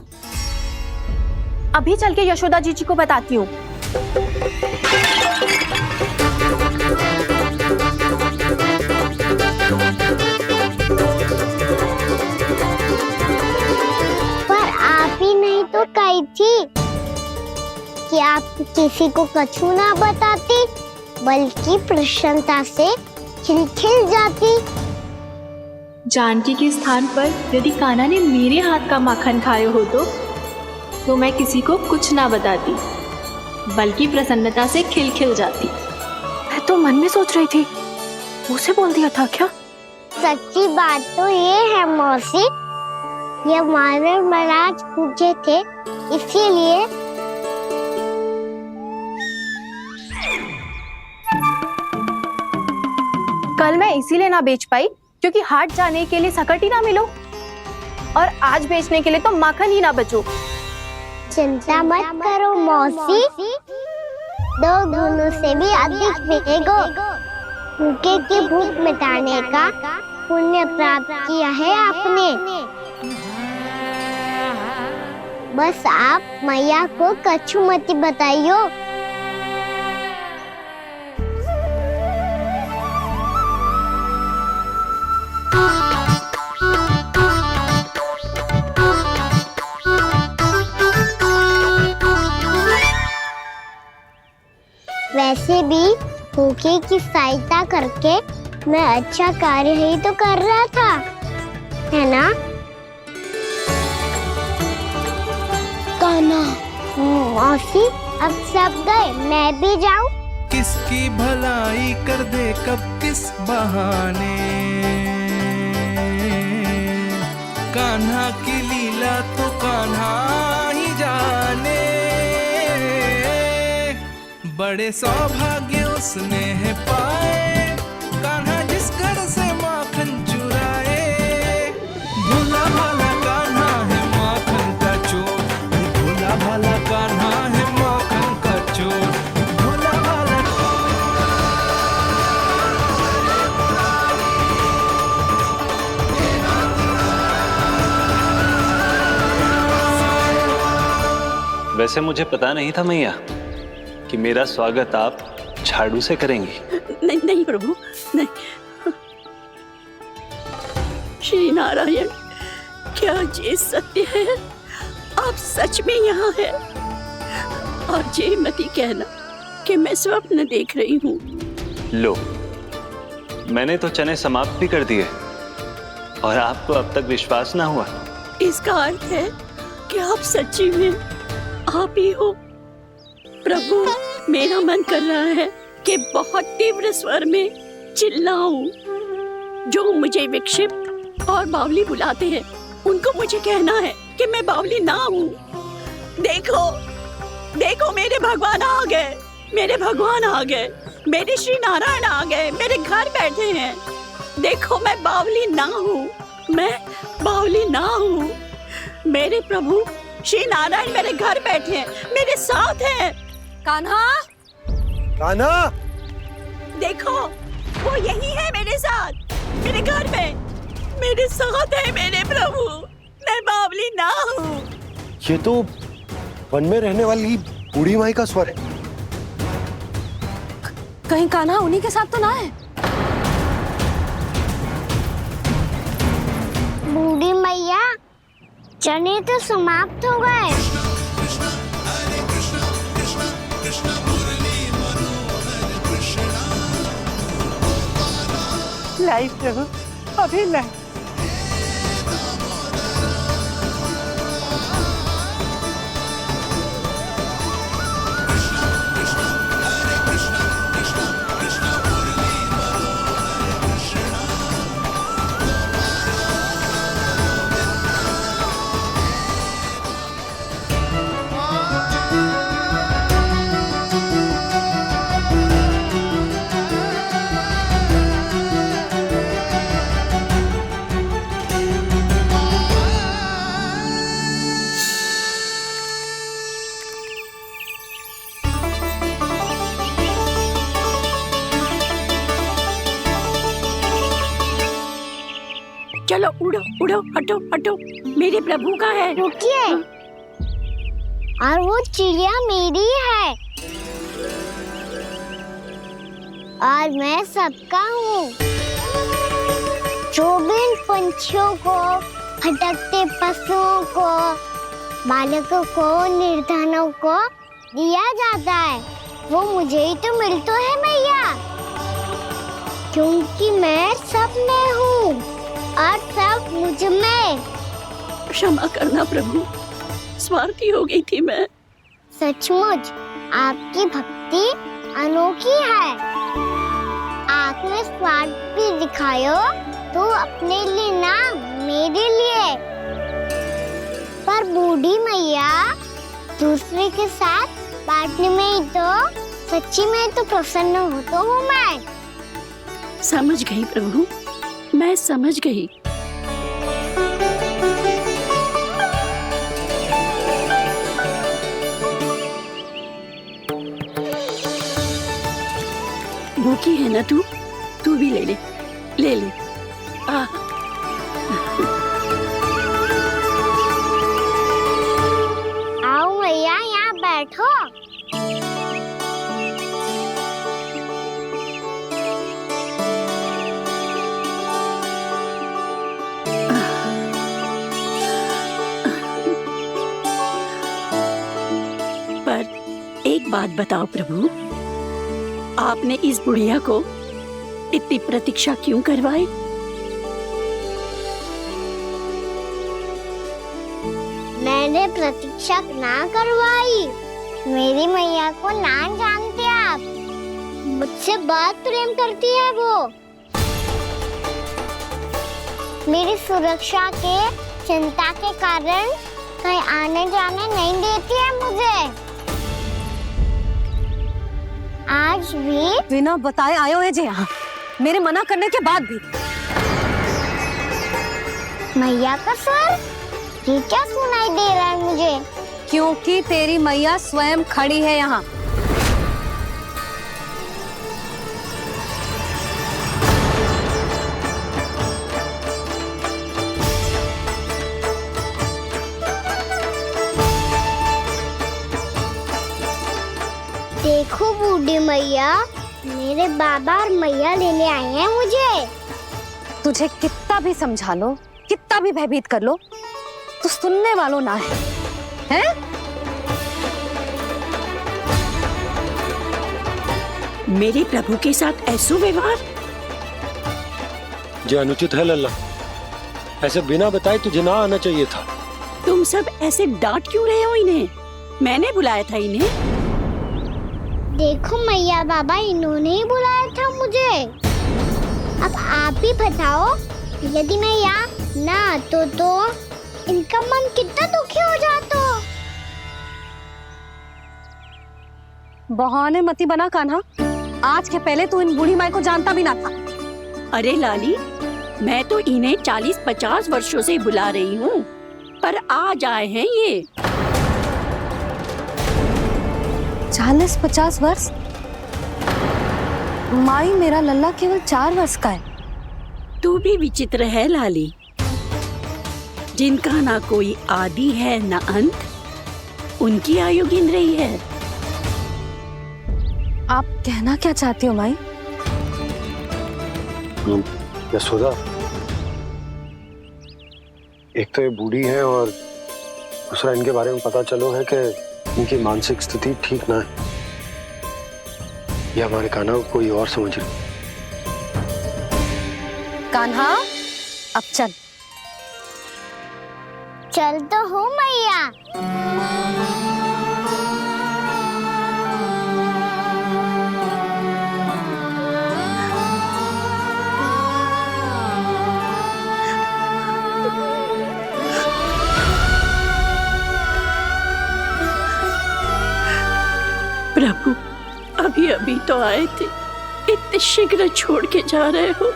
अभी चल के यशोदा जी को बताती हूँ। पर आप ही नहीं तो कही थी कि आप किसी को कछु ना बताती, बल्कि प्रसन्नता से खिलखिल जाती। जानकी के स्थान पर यदि कान्हा ने मेरे हाथ का माखन खाया हो तो मैं किसी को कुछ ना बताती, बल्कि प्रसन्नता से खिलखिल जाती। मैं तो मन में सोच रही थी, उसे बोल दिया था क्या? सच्ची बात तो ये है मौसी, ये वानर महाराज पूछे थे, इसीलिए। कल मैं इसीलिए ना बेच पाई क्योंकि हाट जाने के लिए सकट ही ना मिलो, और आज बेचने के लिए तो माखन ही ना बचो। चिंता मत करो मौसी, 2 गुनों से भी अधिक मिलेगा। भूखे की भूख मिटाने का पुण्य प्राप्त किया है आपने। बस आप मैया को कछु मत बताइयो। वैसे भी भूखे की सहायता करके मैं अच्छा कार्य ही तो कर रहा था, है ना? कान्हा, मौसी अब सब गए, मैं भी जाऊं? किसकी भलाई कर दे कब किस बहाने, कान्हा की लीला तो कान्हा ही जाने। बड़े सौभाग्य उसने है पाए, कान्हा जिस घर से माखन चुराए। भोला भाला कान्हा है माखन का चोर, भोला भाला कान्हा है माखन का चोर, भोला भाला। वैसे मुझे पता नहीं था मैया कि मेरा स्वागत आप झाड़ू से करेंगी। नहीं नहीं प्रभु, नहीं। श्री नारायण, क्या ये सत्य है? आप सच में यहाँ हैं? और ये मत कहना कि मैं स्वप्न देख रही हूँ। लो, मैंने तो चने समाप्त भी कर दिए और आपको अब तक विश्वास ना हुआ। इसका अर्थ है कि आप सच्ची में आप ही हो। प्रभु, मेरा मन कर रहा है कि बहुत तीव्र स्वर में चिल्लाऊं। जो मुझे विक्षिप्त और बावली बुलाते हैं उनको मुझे कहना है कि मैं बावली ना हूँ। देखो देखो, मेरे भगवान आ गए, मेरे भगवान आ गए, मेरे श्री नारायण आ गए, मेरे घर बैठे हैं। देखो, मैं बावली ना हूँ, मैं बावली ना हूँ। मेरे प्रभु श्री नारायण मेरे घर बैठे हैं, मेरे साथ हैं। कान्हा, कान्हा, देखो वो यही है मेरे साथ, मेरे घर में मेरे साथ है मेरे प्रभु। मैं बावली ना हूँ। ये तो वन में रहने वाली बूढ़ी माई का स्वर है। कहीं कान्हा उन्हीं के साथ तो ना है? बूढ़ी मैया, चने तो समाप्त हो गए। लाई प्रभु, अभी लाई। चलो उड़ो उड़ो, हटो हटो, मेरे प्रभु का है। रुकिए, और वो चिड़िया मेरी है और मैं सबका हूँ। जो भी इन पंछियों को, भटकते पशुओं को, बालकों को, निर्धनों को दिया जाता है, वो मुझे ही तो मिलता है मैया, क्योंकि मैं सब में हूँ और सब मुझ में। क्षमा करना प्रभु, स्वार्थी हो गई थी मैं। सचमुच आपकी भक्ति अनोखी है। आपने स्वार्थ भी दिखायो तो अपने लिए ना, मेरे लिए। पर बूढ़ी मैया, दूसरे के साथ बांटने में ही तो सच्ची में तो प्रसन्न हो तो हूँ मैं। समझ गई प्रभु, मैं समझ गई। भूखी है ना तू? तू भी ले ले, ले ले। आओ मैया, यहाँ बैठो। एक बात बताओ प्रभु, आपने इस बुढ़िया को इतनी प्रतीक्षा क्यों करवाई? मैंने प्रतीक्षा ना करवाई। मेरी मैया को ना जानते आप, मुझसे बहुत प्रेम करती है वो। मेरी सुरक्षा के चिंता के कारण कहीं आने जाने नहीं देती है मुझे। आज भी बिना बताए आयो है जे यहाँ, मेरे मना करने के बाद भी। मैया का स्वर, ये क्या सुनाई दे रहा है मुझे? क्योंकि तेरी मैया स्वयं खड़ी है यहाँ। देखो बूढ़ी मैया, मेरे बाबा और मैया लेने आए हैं मुझे। तुझे कितना भी समझा लो, कितना भी भयभीत कर लो, तो सुनने वालों ना है, हैं? मेरे प्रभु के साथ ऐसा व्यवहार? जो अनुचित है लल्ला। ऐसे बिना बताए तुझे ना आना चाहिए था। तुम सब ऐसे डांट क्यों रहे हो इन्हें? मैंने बुलाया था इन्हें। देखो मैया बाबा, इन्होंने ही बुलाया था मुझे। अब आप ही बताओ, यदि मैं यहाँ ना आतो तो इनका मन कितना दुखी हो जाता। बहाने मती बना कान्हा। आज के पहले तू इन बूढ़ी माई को जानता भी ना था। अरे लाली, मैं तो इन्हें 40-50 वर्षों से बुला रही हूँ, पर आज आए हैं ये। 40-50 वर्ष? माई, मेरा लल्ला केवल 4 वर्ष का है। तू भी विचित्र है लाली, जिनका ना कोई आदि है ना अंत, उनकी आयु गिन रही है। आप कहना क्या चाहती हो माई? यशोदा, एक तो ये बूढ़ी है और दूसरा इनके बारे में पता चलो है कि इनकी मानसिक स्थिति ठीक ना है। ये हमारे कान्हा को कोई और समझ रही। कान्हा, अब चल। चल तो हो मैया। प्रभु, अभी अभी तो आए थे, इतने शीघ्र छोड़ के जा रहे हो?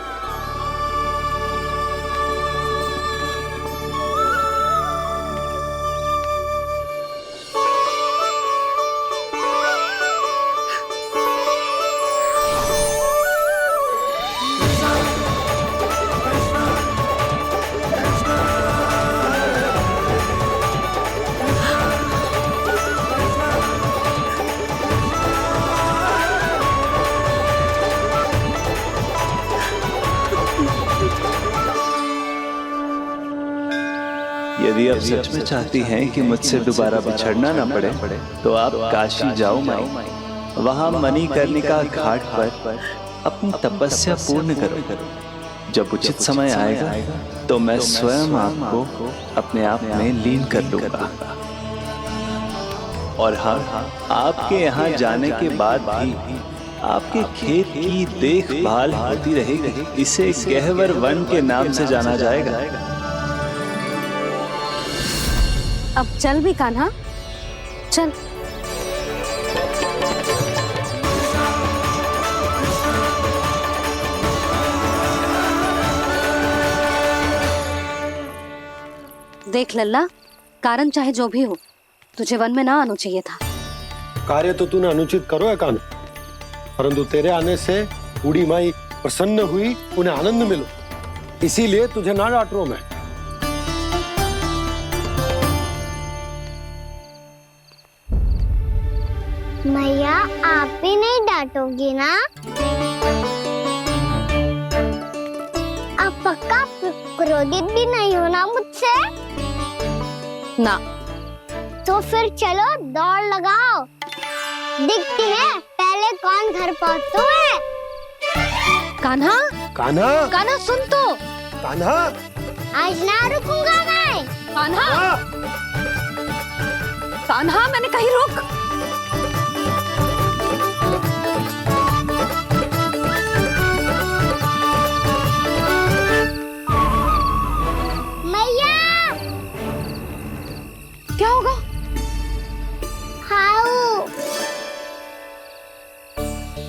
यदि आप सच में चाहती हैं कि मुझसे दोबारा बिछड़ना न पड़े तो आप काशी जाओ माई। वहां मणिकर्णिका घाट पर अपनी तपस्या पूर्ण करो। जब उचित समय आएगा तो मैं स्वयं आपको अपने आप में लीन कर लूंगा। और हाँ, आपके यहाँ जाने के बाद भी आपके खेत की देखभाल होती रहेगी। इसे गहवर वन के नाम से जाना जाएगा। अब चल भी कान्हा, चल। देख लल्ला, कारण चाहे जो भी हो, तुझे वन में ना आना चाहिए था। कार्य तो तूने अनुचित करो है कान्हा, परंतु तेरे आने से बूढ़ी माई प्रसन्न हुई, उन्हें आनंद मिलो, इसीलिए तुझे ना डांट रहा हूं मैं। मैया, आप भी नहीं डांटोगी ना? आप पक्का क्रोधित भी नहीं हो ना मुझसे? ना। तो फिर चलो दौड़ लगाओ, दिखती है पहले कौन घर पहुंचता है। कान्हा, कान्हा, कान्हा सुन तो। कान्हा, आज ना रुकूंगा मैं। कान्हा, कान्हा, मैंने कहीं रुक। क्या होगा? हाउ?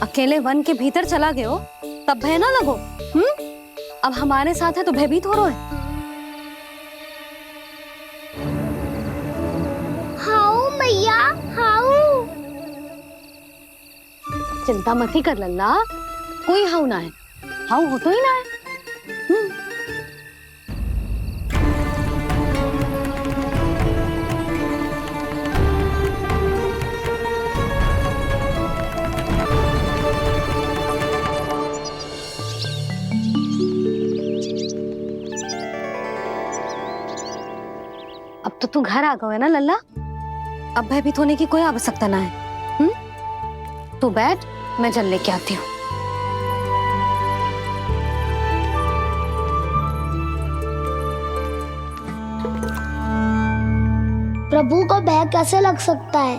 अकेले वन के भीतर चला गए हो, तब भय ना लगो। अब हमारे साथ है तो भयभीत हो रहे हैं। हाउ मैया, हाउ? चिंता मत ही कर लल्ला, कोई हाउ ना है। हाउ हो तो ही ना है। अब तो तू घर आ गया है ना लल्ला, अब भयभीत होने की कोई आवश्यकता ना है। तू बैठ, मैं जल लेके आती हूँ। प्रभु को भय कैसे लग सकता है?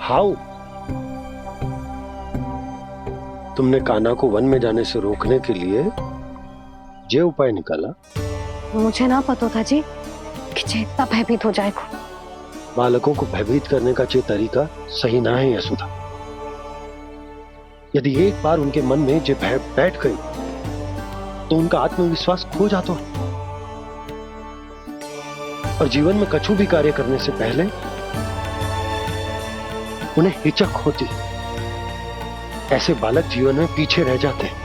हाउ? तुमने कान्हा को वन में जाने से रोकने के लिए ये उपाय निकाला? मुझे ना पता था जी कि जे इतना भयभीत हो जाएगा। बालकों को भयभीत करने का ये तरीका सही ना है यशोदा। यदि एक बार उनके मन में ये भय बैठ गई तो उनका आत्मविश्वास खो जाता है और जीवन में कछु भी कार्य करने से पहले उन्हें हिचक होती। ऐसे बालक जीवन में पीछे रह जाते हैं।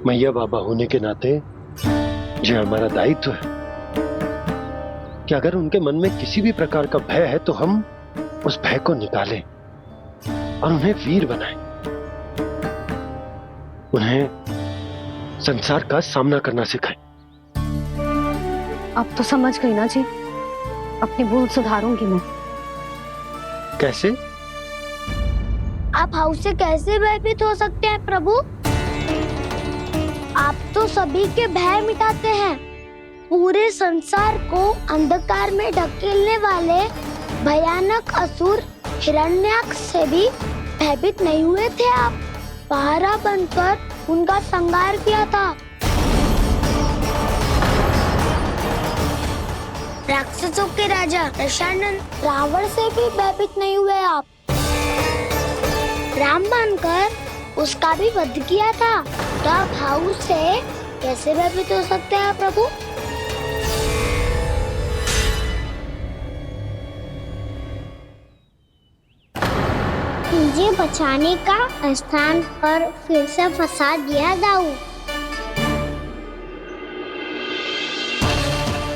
मैया बाबा होने के नाते ये हमारा दायित्व है कि अगर उनके मन में किसी भी प्रकार का भय है तो हम उस भय को निकालें और उन्हें वीर बनाएं। उन्हें संसार का सामना करना सिखाएं। अब तो समझ गई ना जी, अपनी भूल सुधारूंगी मैं। कैसे? आप हाउ से कैसे भयभीत हो सकते हैं प्रभु? आप तो सभी के भय मिटाते हैं। पूरे संसार को अंधकार में ढकेलने वाले भयानक असुर हिरण्याक्ष से भी भयभीत नहीं हुए थे आप। पहरा बनकर उनका संहार किया था। राक्षसों के राजा दशानन रावण से भी भयभीत नहीं हुए आप। राम बनकर उसका भी वध किया था। तो आप हाउ से कैसे भयभीत हो सकते हैं प्रभु? मुझे बचाने का स्थान पर फिर से फंसा दिया दाऊ।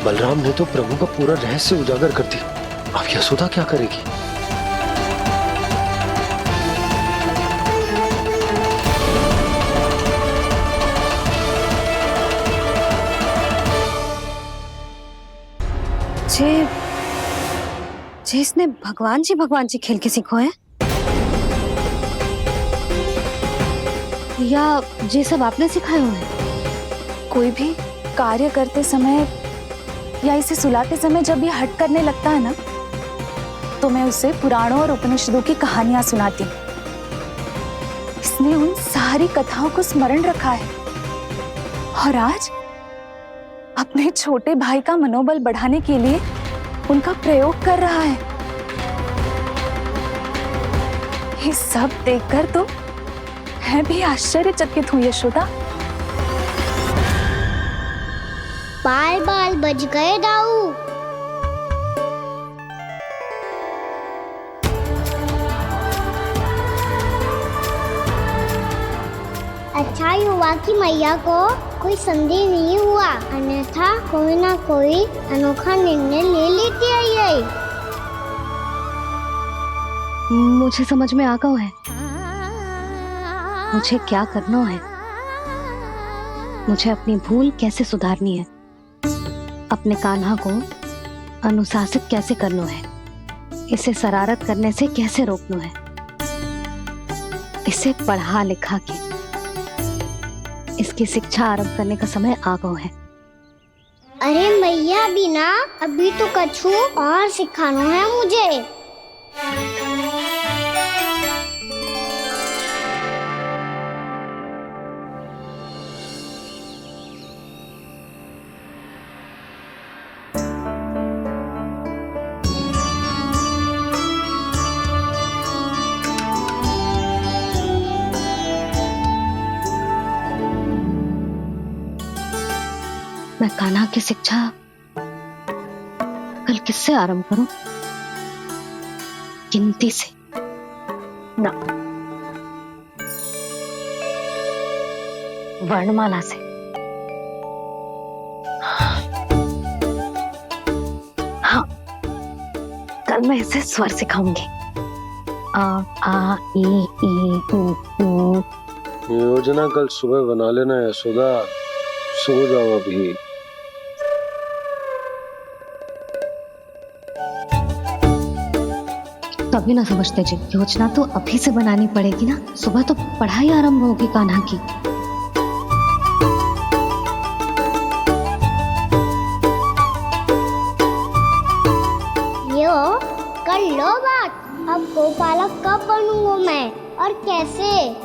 बलराम ने तो प्रभु का पूरा रहस्य उजागर कर दिया। अब यशोदा क्या करेगी? जे इसने भगवान जी खेल के सीखो है या ये सब आपने सिखाए हुए हैं? कोई भी कार्य करते समय या इसे सुलाते समय जब ये हट करने लगता है ना, तो मैं उसे पुराणों और उपनिषदों की कहानियां सुनाती हूँ। इसने उन सारी कथाओं को स्मरण रखा है और आज अपने छोटे भाई का मनोबल बढ़ाने के लिए उनका प्रयोग कर रहा है। ये सब देखकर तो मैं भी आश्चर्यचकित हूँ यशोदा। बाल बाल बज गए दाऊ। अच्छा ही हुआ कि मैया को कोई संदेह नहीं हुआ, अन्यथा कोई ना कोई अनोखा निर्णय ले लेती है ये। मुझे समझ में आ गया है मुझे क्या करना है। मुझे अपनी भूल कैसे सुधारनी है, अपने कान्हा को अनुशासित कैसे करना है, इसे शरारत करने से कैसे रोकना है, इसे पढ़ा लिखा के इसकी शिक्षा आरंभ करने का समय आ गया है। अरे मैया बिना अभी तो कछु और सिखाना है मुझे। मैं कान्हा की शिक्षा कल किससे आरंभ करूं? गिनती से ना, वर्णमाला से। हाँ, कल मैं इसे स्वर सिखाऊंगी। आ आ ई ई उ ऊ। योजना कल सुबह बना लेना यशोदा, सो जाओ अभी। तभी ना समझते जी। योजना तो अभी से बनानी पड़ेगी ना, सुबह तो पढ़ाई आरंभ होगी कान्हा की। यो कर लो बात। अब गोपालक कब बनूंगा मैं और कैसे?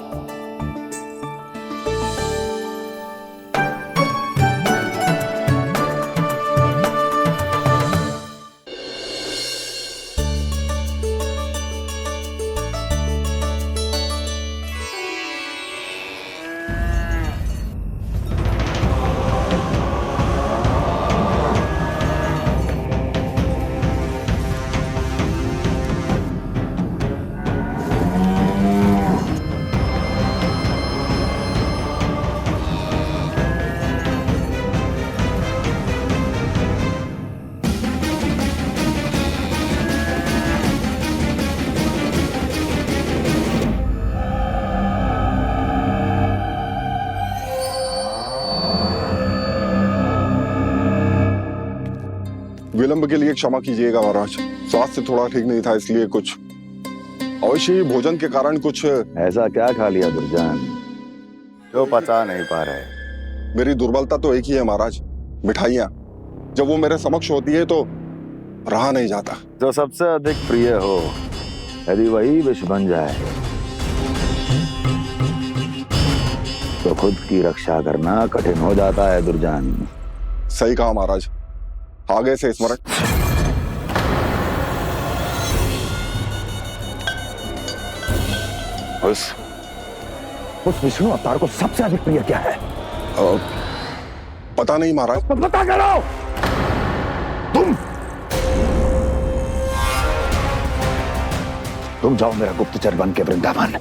विलंब के लिए क्षमा कीजिएगा महाराज, स्वास्थ्य थोड़ा ठीक नहीं था इसलिए कुछ अवश्य ही भोजन के कारण कुछ। ऐसा क्या खा लिया दुर्जन जो पता नहीं पा रहे? मेरी दुर्बलता तो एक ही है महाराज, मिठाइयाँ। जब वो मेरे समक्ष होती है तो रहा नहीं जाता। जो सबसे अधिक प्रिय हो यदि वही विष बन जाए तो खुद की रक्षा करना कठिन हो जाता है दुर्जन। सही कहा महाराज, आगे से स्मरण। उस विष्णु अवतार को सबसे अधिक प्रिय क्या है? पता नहीं महाराज। तो बता के लो। तुम जाओ मेरा गुप्तचर बन के वृंदावन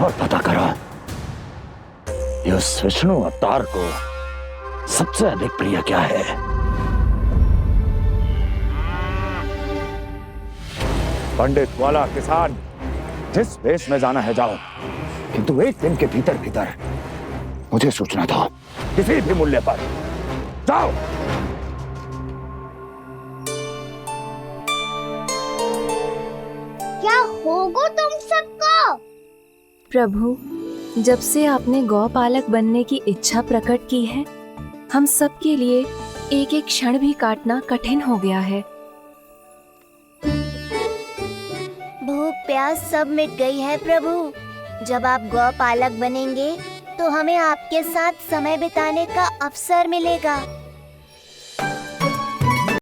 और पता करो इस विष्णु अवतार को सबसे अधिक प्रिय क्या है। पंडित वाला किसान जिस वेश में जाना है जाओ, किंतु एक दिन के भीतर भीतर मुझे सूचना दो, किसी भी मूल्य पर। जाओ। क्या होगा तुम सबको? प्रभु, जब से आपने गौपालक बनने की इच्छा प्रकट की है, हम सब के लिए एक एक क्षण भी काटना कठिन हो गया है। भूख प्यास सब मिट गई है प्रभु। जब आप गौपालक बनेंगे तो हमें आपके साथ समय बिताने का अवसर मिलेगा।